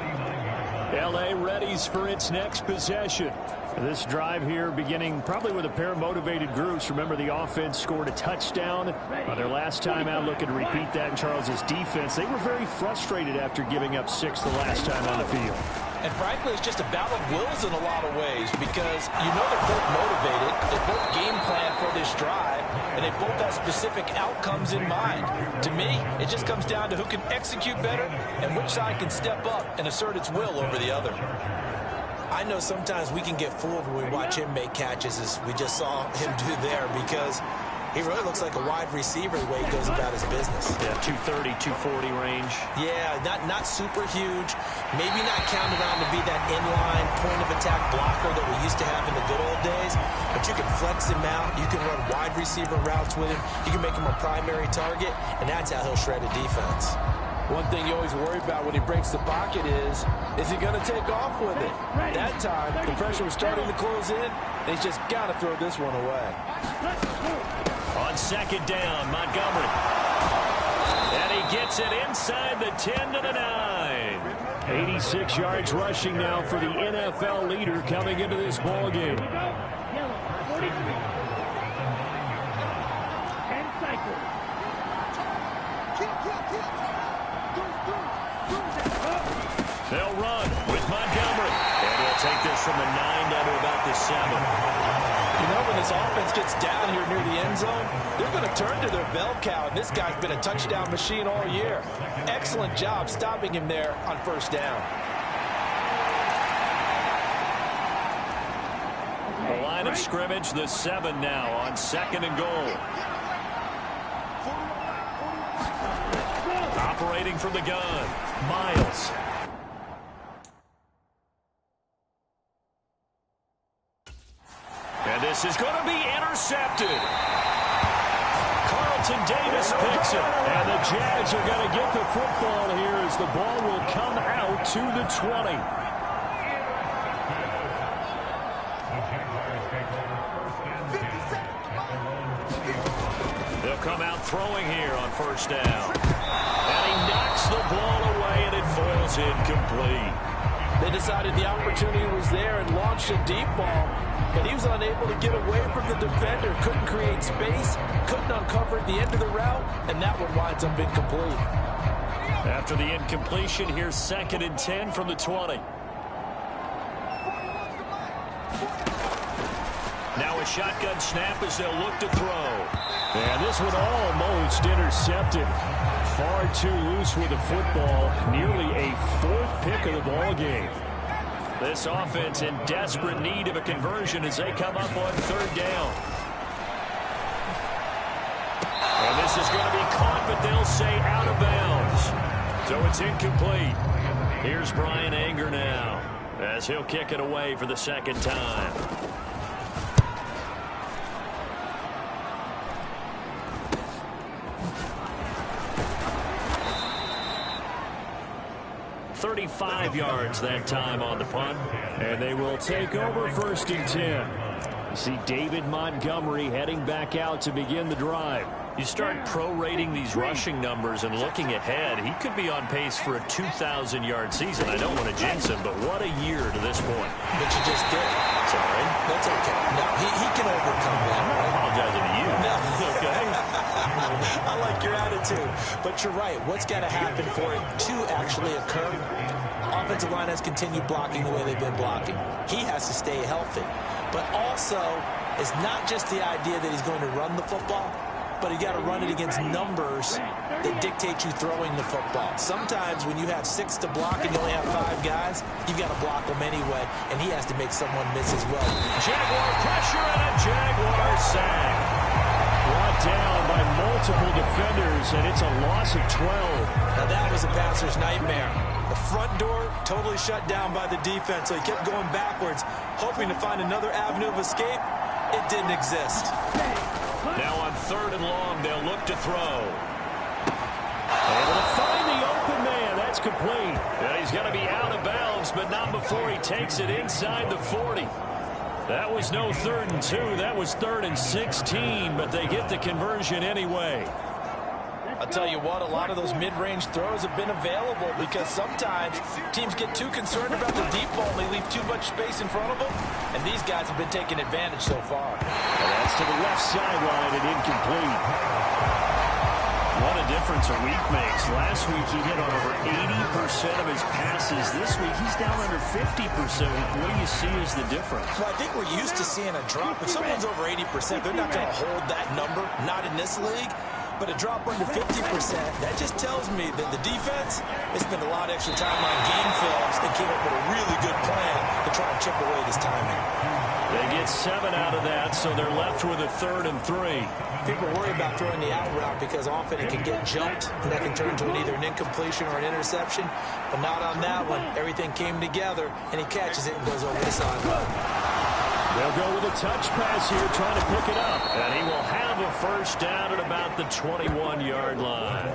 L.A. readies for its next possession. This drive here beginning probably with a pair of motivated groups. Remember, the offense scored a touchdown on their last time out. Looking to repeat that in Charles's defense. They were very frustrated after giving up 6 the last time on the field. And frankly, it's just a battle of wills in a lot of ways because you know they're both motivated. They both game plan for this drive, and they both have specific outcomes in mind. To me, it just comes down to who can execute better and which side can step up and assert its will over the other. I know sometimes we can get fooled when we watch him make catches, as we just saw him do there, because he really looks like a wide receiver the way he goes about his business. Yeah, 230, 240 range. Yeah, not super huge. Maybe not counted on to be that inline point-of-attack blocker that we used to have in the good old days, but you can flex him out. You can run wide receiver routes with him. You can make him a primary target, and that's how he'll shred a defense. One thing you always worry about when he breaks the pocket is he going to take off with it? That time, the pressure was starting to close in, and he's just got to throw this one away. On second down, Montgomery. And he gets it inside the 10 to the 9. 86 yards rushing now for the NFL leader coming into this ball game. They'll run with Montgomery. And he'll take this from the 9 down to about the 7. You know, when this offense gets down here near the end zone, they're going to turn to their bell cow, and this guy's been a touchdown machine all year. Excellent job stopping him there on first down. The line of scrimmage, the 7 now on second and goal. Operating from the gun, Miles. And this is going to be intercepted. Carlton Davis picks it. And the Jags are going to get the football here as the ball will come out to the 20. They'll come out throwing here on first down. And he knocks the ball away, and it falls incomplete. They decided the opportunity was there and launched a deep ball, but he was unable to get away from the defender, couldn't create space, couldn't uncover at the end of the route, and that one winds up incomplete. After the incompletion, here's second and 10 from the 20. Now a shotgun snap as they'll look to throw. And this one almost intercepted. Far too loose with the football. Nearly a fourth pick of the ball game. This offense in desperate need of a conversion as they come up on third down. And this is going to be caught, but they'll say out of bounds. So it's incomplete. Here's Brian Anger now as he'll kick it away for the second time. .35 yards that time on the punt. And they will take over first and 10. You see David Montgomery heading back out to begin the drive. You start prorating these rushing numbers and looking ahead, he could be on pace for a 2,000-yard season. I don't want to jinx him, but what a year to this point. But you just did. Sorry. That's okay. No, he can overcome that. I'm apologizing to you. No. Okay. I like your attitude. But you're right. What's got to happen for it to actually occur? Offensive line has continued blocking the way they've been blocking. He has to stay healthy. But also, it's not just the idea that he's going to run the football, but you got to run it against numbers that dictate you throwing the football. Sometimes when you have 6 to block and you only have 5 guys, you've got to block them anyway, and he has to make someone miss as well. Jaguar pressure and a Jaguar sack. Brought down by multiple defenders, and it's a loss of 12. Now that was a passer's nightmare. The front door totally shut down by the defense, so he kept going backwards, hoping to find another avenue of escape. It didn't exist. Now on third and long, they'll look to throw. Able to find the open man. That's complete. Yeah, he's going to be out of bounds, but not before he takes it inside the 40. That was no 3rd and 2. That was 3rd and 16, but they get the conversion anyway. I'll tell you what, a lot of those mid-range throws have been available because sometimes teams get too concerned about the deep ball and they leave too much space in front of them, and these guys have been taking advantage so far. And that's to the left sideline and incomplete. What a difference a week makes. Last week he hit on over 80% of his passes. This week he's down under 50%. What do you see as the difference? Well, I think we're used to seeing a drop. If someone's over 80%, they're not going to hold that number, not in this league. But a drop under 50%, that just tells me that the defense has spent a lot of extra time on game films and came up with a really good plan to try and chip away this timing. They get 7 out of that, so they're left with a 3rd and 3. People worry about throwing the out route because often it can get jumped, and that can turn into either an incompletion or an interception. But not on that one. Everything came together, and he catches it and goes over the sideline. They'll go with a touch pass here, trying to pick it up. And he will have a first down at about the 21-yard line.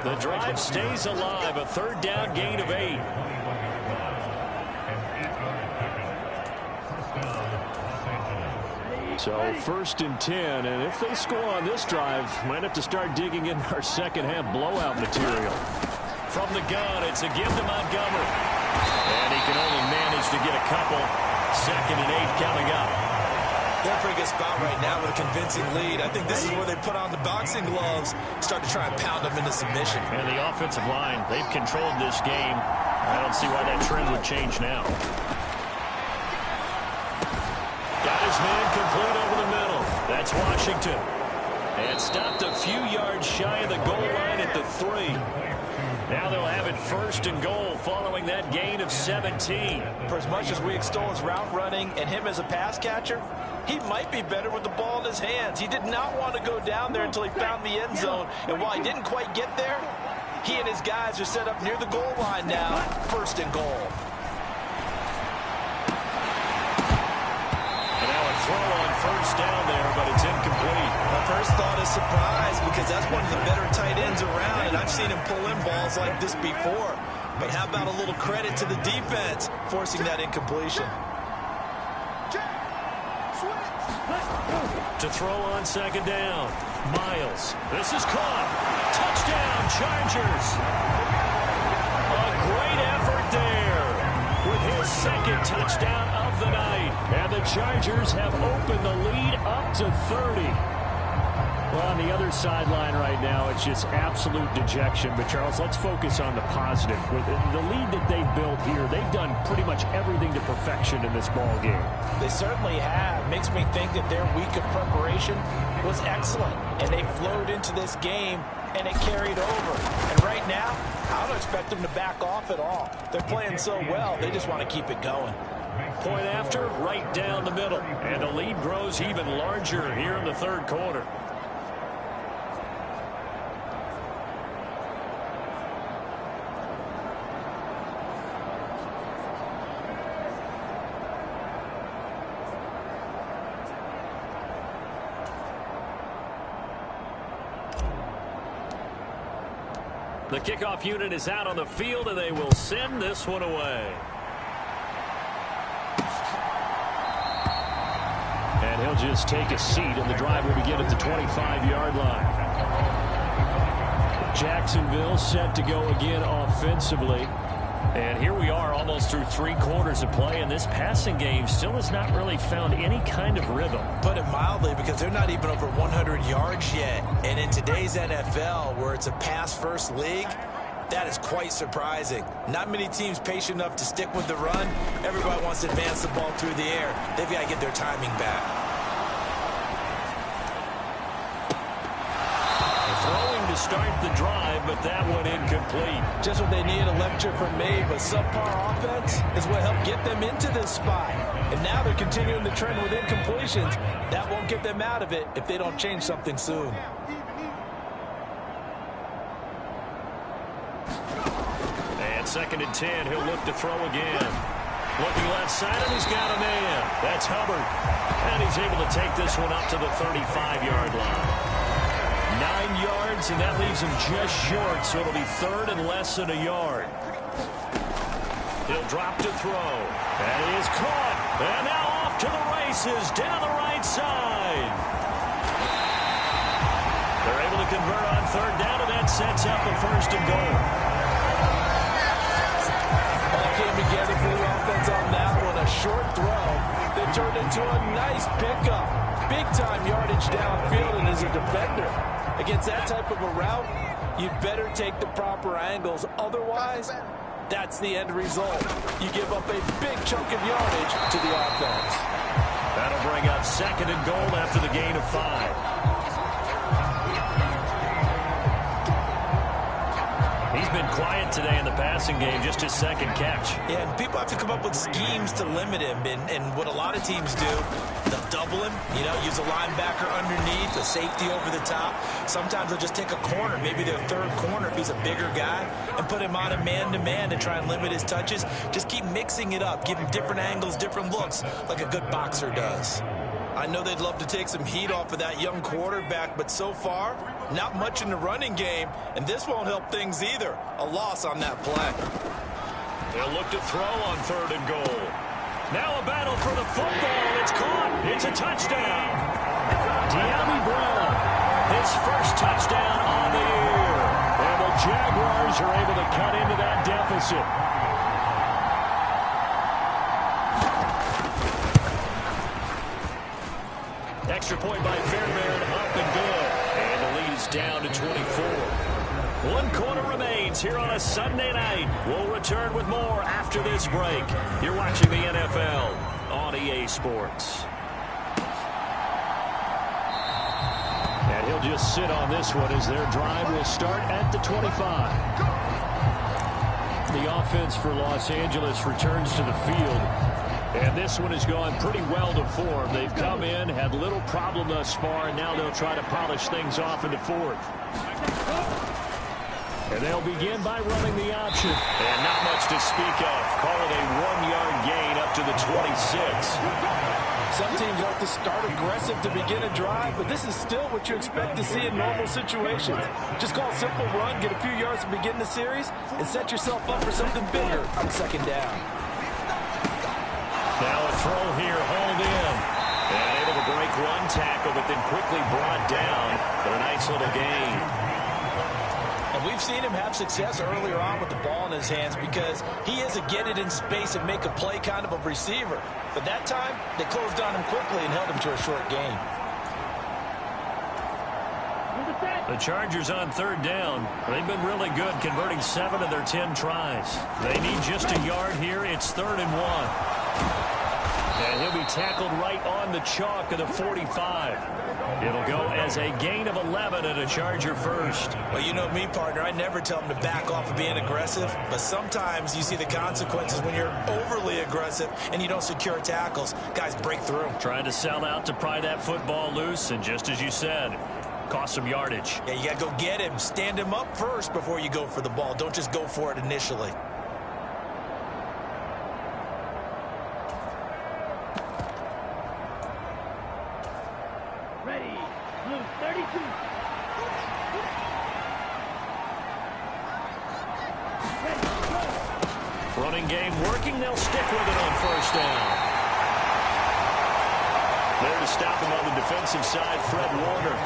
The drive stays alive, a 3rd down gain of 8. So 1st and 10, and if they score on this drive, might have to start digging in our second-half blowout material. From the gun, it's a give to Montgomery. And he can only manage to get a couple. 2nd and 8 coming up. They're in a pretty good spot right now with a convincing lead. I think this is where they put on the boxing gloves, start to try and pound them into submission. And the offensive line, they've controlled this game. I don't see why that trend would change now. Got his man complete over the middle. That's Washington. And stopped a few yards shy of the goal line at the 3. Now they'll have it 1st and goal following that gain of 17. For as much as we extol his route running and him as a pass catcher, he might be better with the ball in his hands. He did not want to go down there until he found the end zone. And while he didn't quite get there, he and his guys are set up near the goal line now. 1st and goal. Throw on 1st down there, but it's incomplete. My first thought is surprise because that's one of the better tight ends around, and I've seen him pull in balls like this before. But how about a little credit to the defense forcing that incompletion? To throw on 2nd down, Miles. This is caught. Touchdown, Chargers. A great effort there with his 2nd touchdown of the night. And the Chargers have opened the lead up to 30. Well, on the other sideline right now, it's just absolute dejection. But, Charles, let's focus on the positive. With the lead that they've built here, they've done pretty much everything to perfection in this ball game. They certainly have. Makes me think that their week of preparation was excellent. And they flowed into this game, and it carried over. And right now, I don't expect them to back off at all. They're playing so well, they just want to keep it going. Point after, right down the middle. And the lead grows even larger here in the 3rd quarter. The kickoff unit is out on the field, and they will send this one away. And he'll just take a seat, and the drive will begin at the 25-yard line. Jacksonville set to go again offensively. And here we are almost through 3 quarters of play, and this passing game still has not really found any kind of rhythm. Put it mildly, because they're not even over 100 yards yet. And in today's NFL, where it's a pass-first league, that is quite surprising. Not many teams patient enough to stick with the run. Everybody wants to advance the ball through the air. They've got to get their timing back. Throwing to start the drive, but that one incomplete. Just what they need, a lecture from me, but subpar offense is what helped get them into this spot. And now they're continuing the trend with incompletions. That won't get them out of it if they don't change something soon. And 2nd and 10, he'll look to throw again. Looking left side, and he's got a man. That's Hubbard. And he's able to take this one up to the 35-yard line. 9 yards, and that leaves him just short, so it'll be 3rd and less than a yard. He'll drop to throw. And he is caught. And now off to the races down the right side. They're able to convert on 3rd down, and that sets up a 1st and goal. All came together for the offense on that one. A short throw that turned into a nice pickup. Big-time yardage downfield, and as a defender, against that type of a route, you'd better take the proper angles. Otherwise, that's the end result. You give up a big chunk of yardage to the offense. That'll bring up 2nd and goal after the gain of 5. today in the passing game, just his second catch. Yeah, and people have to come up with schemes to limit him. And what a lot of teams do, they'll double him, use a linebacker underneath, a safety over the top. Sometimes they'll just take a corner, maybe their third corner if he's a bigger guy, and put him on a man-to-man to try and limit his touches. Just keep mixing it up, give him different angles, different looks, like a good boxer does. I know they'd love to take some heat off of that young quarterback, but so far, not much in the running game, and this won't help things either. A loss on that play. They'll look to throw on 3rd and goal. Now a battle for the football. It's caught. It's a touchdown. De'Ami Brown, his first touchdown on the year. And the Jaguars are able to cut into that deficit. Extra point by Fairbairn, up and good. And the lead is down to 24. 1 quarter remains here on a Sunday night. We'll return with more after this break. You're watching the NFL on EA Sports. And he'll just sit on this one as their drive will start at the 25. The offense for Los Angeles returns to the field. And this one has gone pretty well to form. They've come in, had little problem thus far, and now they'll try to polish things off in the 4th. And they'll begin by running the option. And not much to speak of. Call it a 1-yard gain up to the 26. Some teams like to start aggressive to begin a drive, but this is still what you expect to see in normal situations. Just call a simple run, get a few yards to begin the series, and set yourself up for something bigger on 2nd down. Now a throw here, hauled in. And able to break one tackle, but then quickly brought down for a nice little gain. And we've seen him have success earlier on with the ball in his hands because he is a get it in space and make a play kind of a receiver. But that time, they closed on him quickly and held him to a short gain. The Chargers on 3rd down. They've been really good, converting 7 of their 10 tries. They need just a yard here. It's 3rd and 1. And he'll be tackled right on the chalk of the 45. It'll go as a gain of 11 and a Charger first. Well, you know me, partner. I never tell them to back off of being aggressive. But sometimes you see the consequences when you're overly aggressive and you don't secure tackles. Guys break through. Trying to sell out to pry that football loose. And just as you said, cost some yardage. Yeah, you got to go get him. Stand him up first before you go for the ball. Don't just go for it initially. Running game working. They'll stick with it on 1st down. There to stop him on the defensive side, Fred Warner.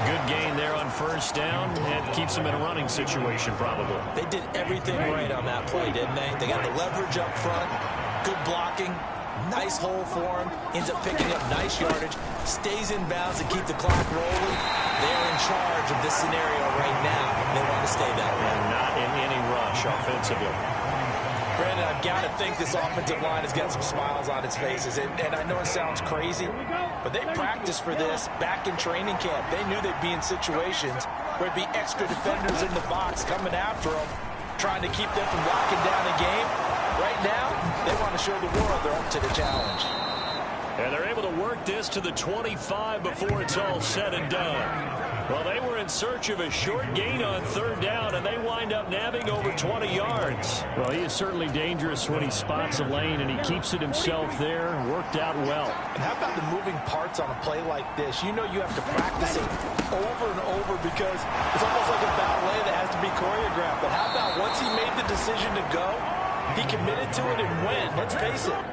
Good gain there on 1st down. And keeps him in a running situation, probably. They did everything right on that play, didn't they? They got the leverage up front, good blocking, nice hole for him, ends up picking up nice yardage, stays in bounds to keep the clock rolling. They're in charge of this scenario right now. They want to stay that way. And not in any rush offensively. Brandon, I've got to think this offensive line has got some smiles on its faces. And I know it sounds crazy, but they practiced for this back in training camp. They knew they'd be in situations where it'd be extra defenders in the box coming after them, trying to keep them from locking down the game. Right now, they want to show the world they're up to the challenge. And they're able to work this to the 25 before it's all said and done. Well, they were in search of a short gain on 3rd down, and they wind up nabbing over 20 yards. Well, he is certainly dangerous when he spots a lane, and he keeps it himself there. Worked out well. And how about the moving parts on a play like this? You know you have to practice it over and over because it's almost like a ballet that has to be choreographed. But how about once he made the decision to go, he committed to it and went. Let's face it.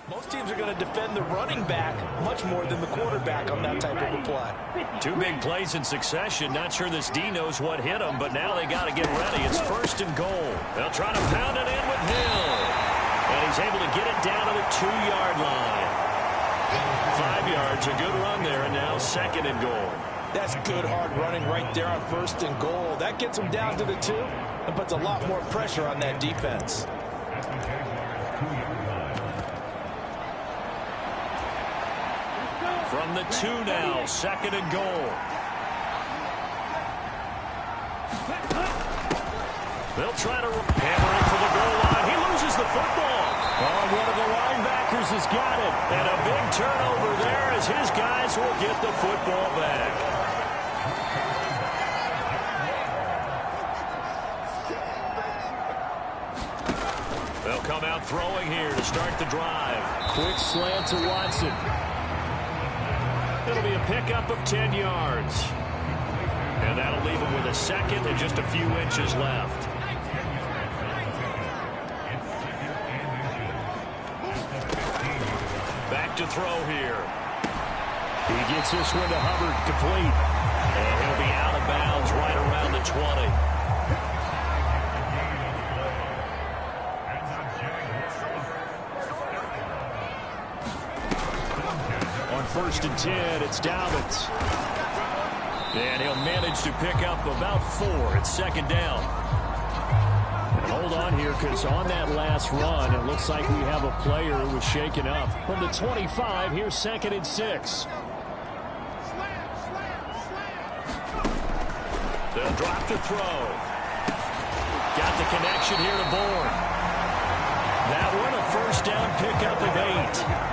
Most teams are going to defend the running back much more than the quarterback on that type of a play. 2 big plays in succession. Not sure this D knows what hit him, but now they got to get ready. It's 1st and goal. They'll try to pound it in with Hill. And he's able to get it down to the 2-yard line. 5 yards, a good run there, and now 2nd and goal. That's good hard running right there on 1st and goal. That gets them down to the 2 and puts a lot more pressure on that defense. From the 2 now, 2nd and goal. They'll try to hammering for the goal line. He loses the football. Oh, one of the linebackers has got it. And a big turnover there as his guys will get the football back. They'll come out throwing here to start the drive. Quick slant to Watson. It'll be a pickup of 10 yards. And that'll leave him with a 2nd and just a few inches left. Back to throw here. He gets this one to Hubbard, complete. And he'll be out of bounds right around the 20. On 1st and 10, it's Dobbins. And he'll manage to pick up about 4. It's 2nd down. And hold on here, because on that last run, it looks like we have a player who was shaken up. From the 25, here's 2nd and 6. They'll drop the throw. Got the connection here to Bourne. That one, a 1st down pickup of 8.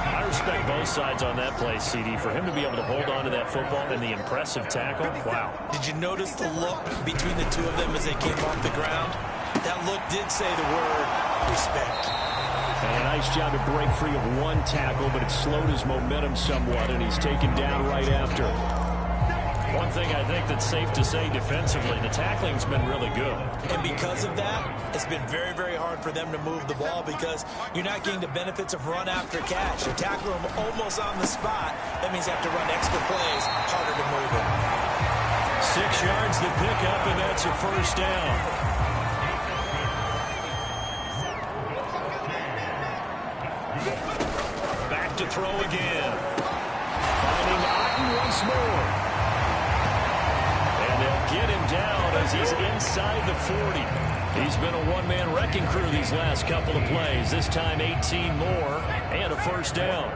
I respect both sides on that play, CD. For him to be able to hold on to that football and the impressive tackle, wow. Did you notice the look between the 2 of them as they came off the ground? That look did say the word respect. And a nice job to break free of 1 tackle, but it slowed his momentum somewhat, and he's taken down right after. One thing I think that's safe to say defensively, the tackling's been really good. And because of that, it's been very, very hard for them to move the ball because you're not getting the benefits of run after catch. You tackle them almost on the spot. That means you have to run extra plays, harder to move it. 6 yards the pickup, and that's a 1st down. Back to throw again. Finding Otten once more. And they'll get him down as he's inside the 40. He's been a one-man wrecking crew these last couple of plays. This time 18 more and a 1st down.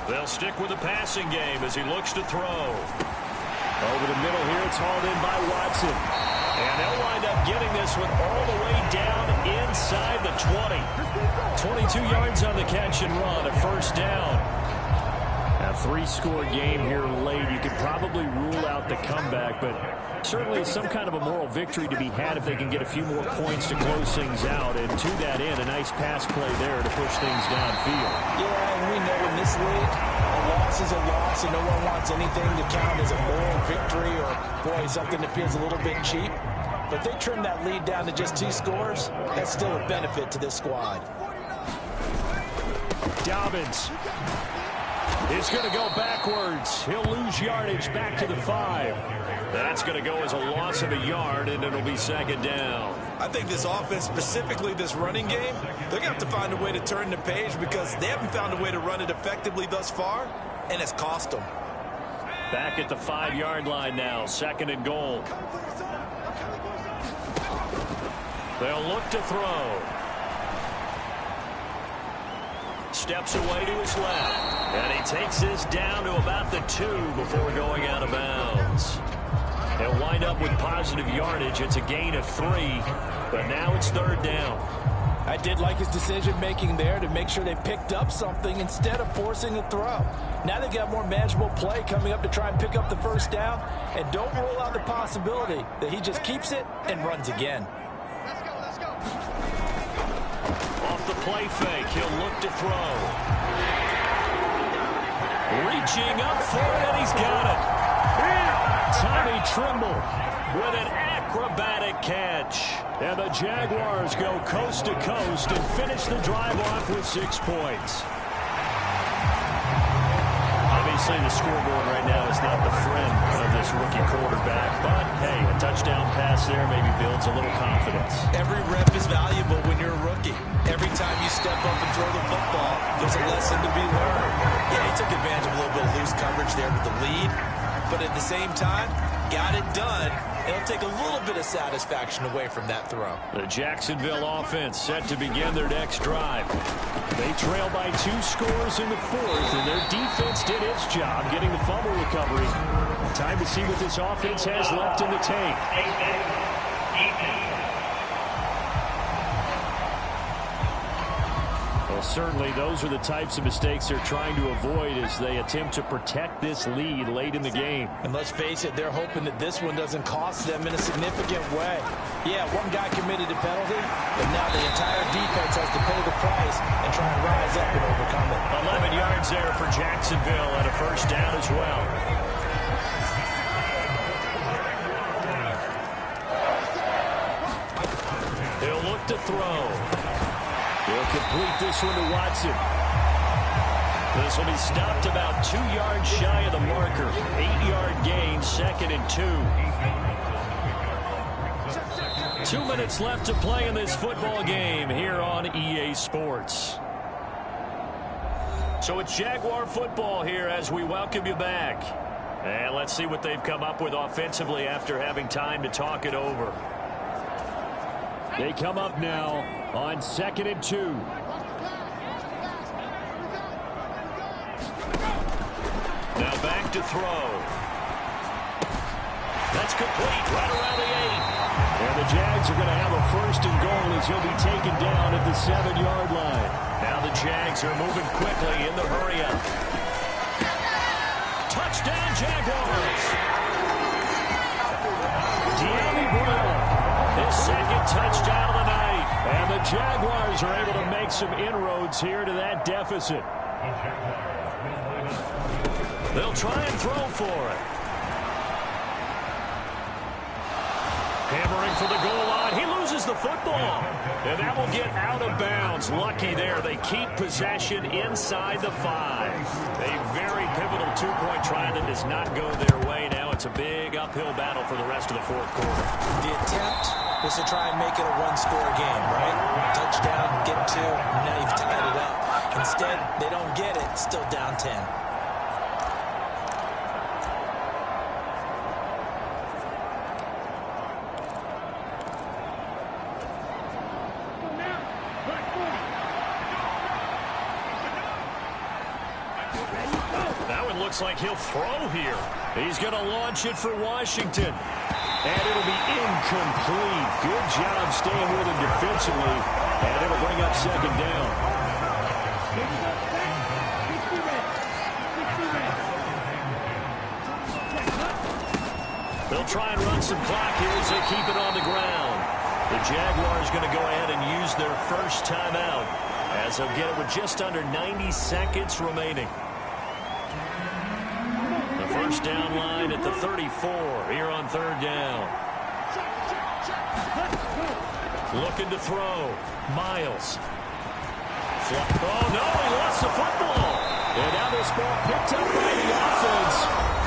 They'll stick with the passing game as he looks to throw. Over the middle here, it's hauled in by Watson. And they'll wind up getting this one all the way down inside the 20. 22 yards on the catch and run, a 1st down. A 3-score game here late. You could probably rule out the comeback, but certainly some kind of a moral victory to be had if they can get a few more points to close things out. And to that end, a nice pass play there to push things downfield. Yeah, and we know in this league, a loss is a loss, and no one wants anything to count as a moral victory or, boy, something that feels a little bit cheap. But they trim that lead down to just 2 scores. That's still a benefit to this squad. Dobbins is going to go backwards. He'll lose yardage back to the 5. That's going to go as a loss of a yard, and it'll be 2nd down. I think this offense, specifically this running game, they're going to have to find a way to turn the page because they haven't found a way to run it effectively thus far, and it's cost them. Back at the 5-yard line now, 2nd and goal. They'll look to throw. Steps away to his left. And he takes this down to about the 2 before going out of bounds. He'll wind up with positive yardage. It's a gain of 3, but now it's 3rd down. I did like his decision-making there to make sure they picked up something instead of forcing a throw. Now they've got more manageable play coming up to try and pick up the 1st down. And don't rule out the possibility that he just keeps it and runs again. Off the play fake, he'll look to throw. Reaching up for it, and he's got it. Tommy Trimble with an acrobatic catch. And the Jaguars go coast to coast and finish the drive off with 6 points. Obviously, the scoreboard right now is not the friend of this rookie quarterback. But, hey, a touchdown pass there maybe builds a little confidence. Every rep is valuable when you're a rookie. Every time you step up and throw the football, there's a lesson to be learned. Yeah, he took advantage of a little bit of loose coverage there with the lead, but at the same time, got it done. It'll take a little bit of satisfaction away from that throw. The Jacksonville offense set to begin their next drive. They trail by 2 scores in the 4th, and their defense did its job getting the fumble recovery. Time to see what this offense has left in the tank. Well, certainly those are the types of mistakes they're trying to avoid as they attempt to protect this lead late in the game. And let's face it, they're hoping that this one doesn't cost them in a significant way. Yeah, one guy committed a penalty, but now the entire defense has to pay the price and try and rise up and overcome it. 11 yards there for Jacksonville and a first down as well. He'll look to throw. He'll complete this one to Watson. This will be stopped about 2 yards shy of the marker. 8-yard gain, 2nd and 2. 2 minutes left to play in this football game here on EA Sports. So it's Jaguar football here as we welcome you back. And let's see what they've come up with offensively after having time to talk it over. They come up now on 2nd and 2. Now back to throw. That's complete right around the 8. And the Jags are going to have a 1st and goal as he'll be taken down at the 7-yard line. Now the Jags are moving quickly in the hurry-up. Touchdown, Jaguars! De'Ami Brown. His 2nd touchdown of the night. And the Jaguars are able to make some inroads here to that deficit. They'll try and throw for it. Hammering for the goal line. He loses the football. And that will get out of bounds. Lucky there. They keep possession inside the 5. A very pivotal 2-point try that does not go their way. Now it's a big uphill battle for the rest of the 4th quarter. The attempt was to try and make it a 1-score game, right? Touchdown, get 2, and now you've tied it up. Instead, they don't get it, still down 10. That one looks like he'll throw here. He's going to launch it for Washington. And it'll be incomplete. Good job staying with him defensively. And it'll bring up 2nd down. They'll try and run some clock here as they keep it on the ground. The Jaguars going to go ahead and use their first timeout as they'll get it with just under 90 seconds remaining. First down line at the 34 here on 3rd down. Looking to throw. Miles. Oh, no, he lost the football. And now this ball picked up by the offense.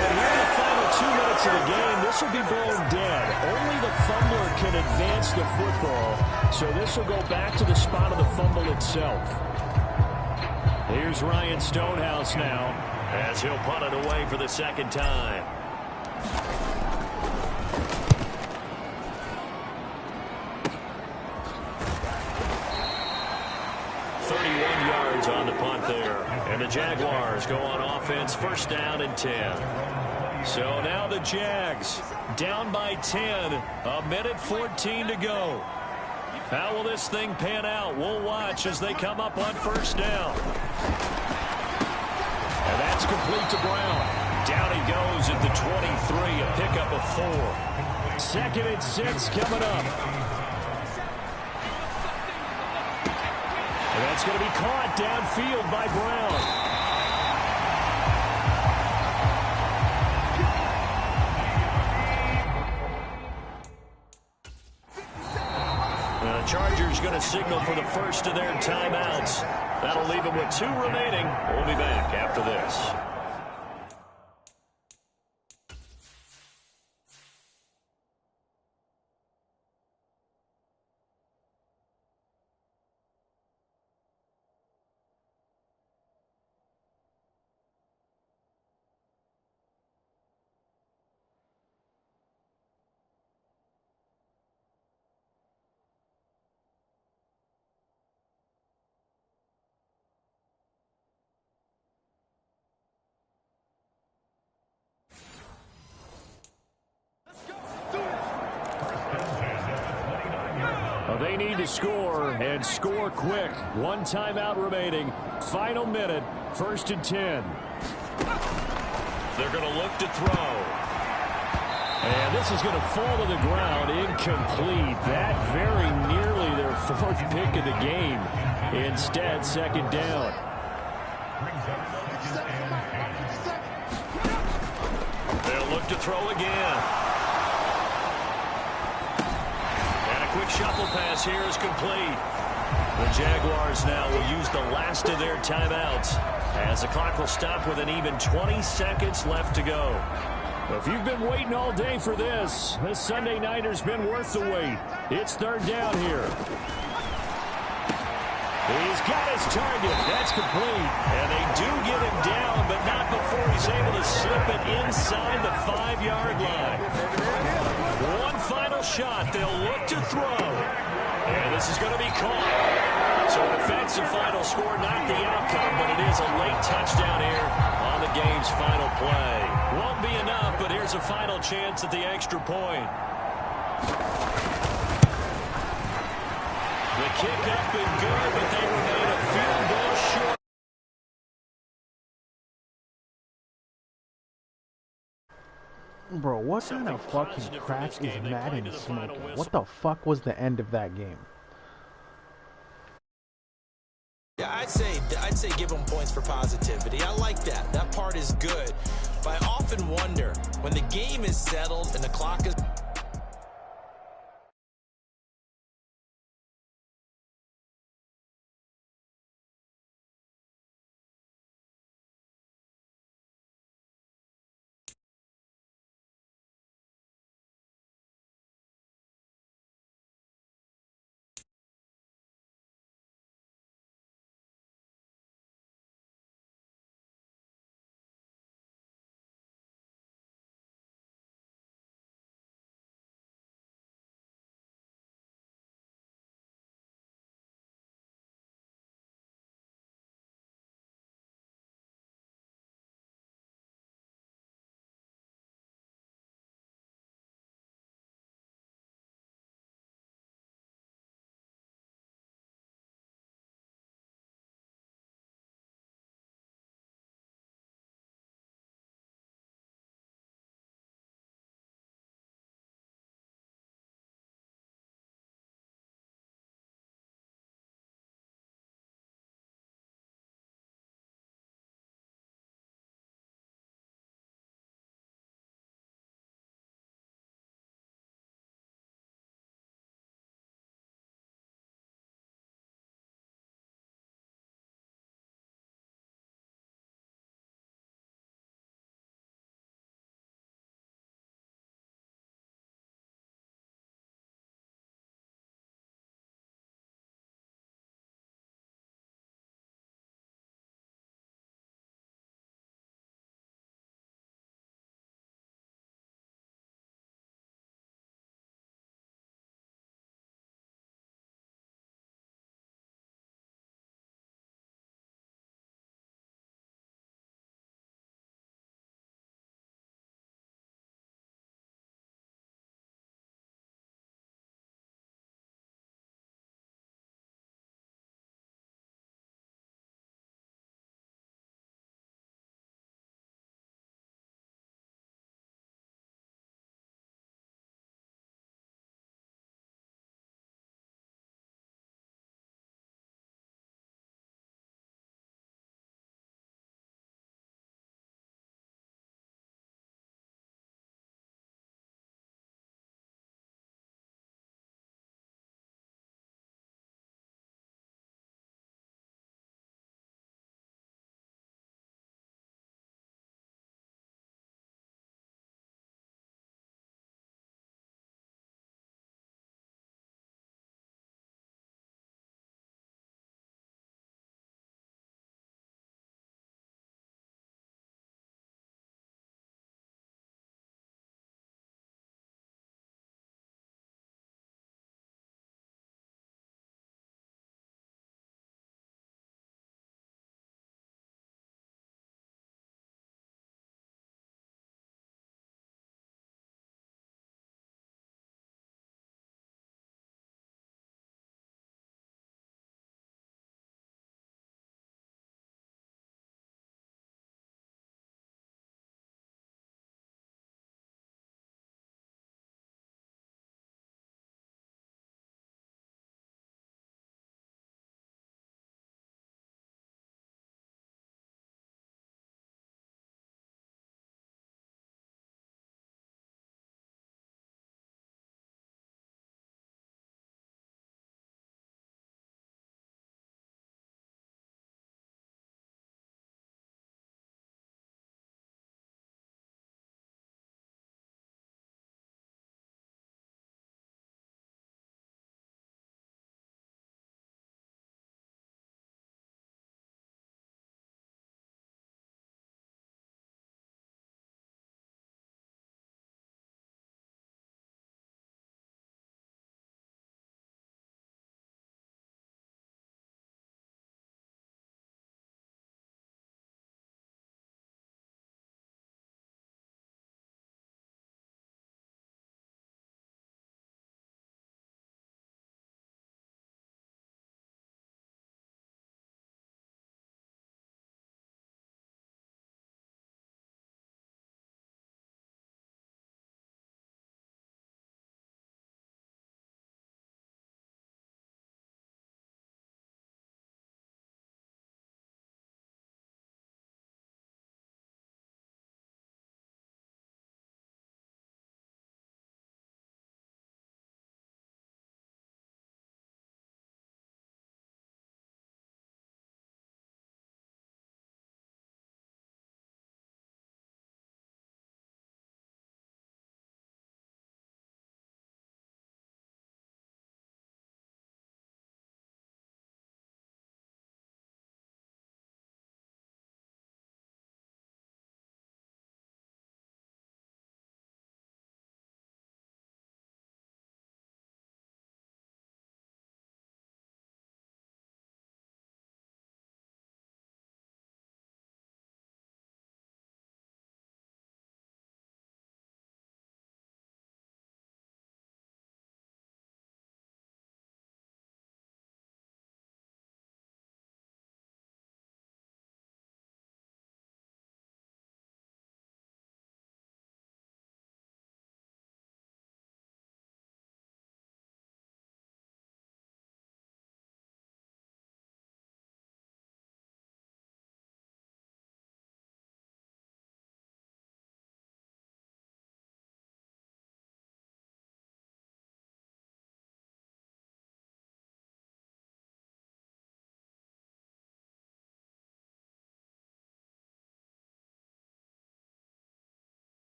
But here in the final 2 minutes of the game, this will be blown dead. Only the fumbler can advance the football. So this will go back to the spot of the fumble itself. Here's Ryan Stonehouse now, as he'll punt it away for the 2nd time. On the punt there. And the Jaguars go on offense, 1st down and 10. So now the Jags down by 10, 1:14 to go. How will this thing pan out? We'll watch as they come up on 1st down. And that's complete to Brown. Down he goes at the 23, a pickup of 4. 2nd and 6 coming up. That's going to be caught downfield by Brown. The Chargers going to signal for the first of their timeouts. That'll leave them with 2 remaining. We'll be back after this. They need to score, and score quick. One timeout remaining. Final minute, 1st and 10. They're going to look to throw. And this is going to fall to the ground, incomplete. That very nearly their 4th pick of the game. Instead, 2nd down. They'll look to throw again. And a quick shuffle pass here is complete. The Jaguars now will use the last of their timeouts as the clock will stop with an even 20 seconds left to go. If you've been waiting all day for this Sunday nighter's been worth the wait. It's 3rd down here. He's got his target. That's complete. And they do get him down, but not before he's able to slip it inside the 5-yard line. One final shot. They'll look to throw. And this is going to be caught. So an offensive final score, not the outcome, but it is a late touchdown here on the game's final play. Won't be enough, but here's a final chance at the extra point. The kick up and good, but they remain a field goal short. Bro, what kind of fucking crack is Madden smoking? What the fuck was the end of that game? Yeah, I'd say give them points for positivity. I like that. That part is good. But I often wonder, when the game is settled and the clock is...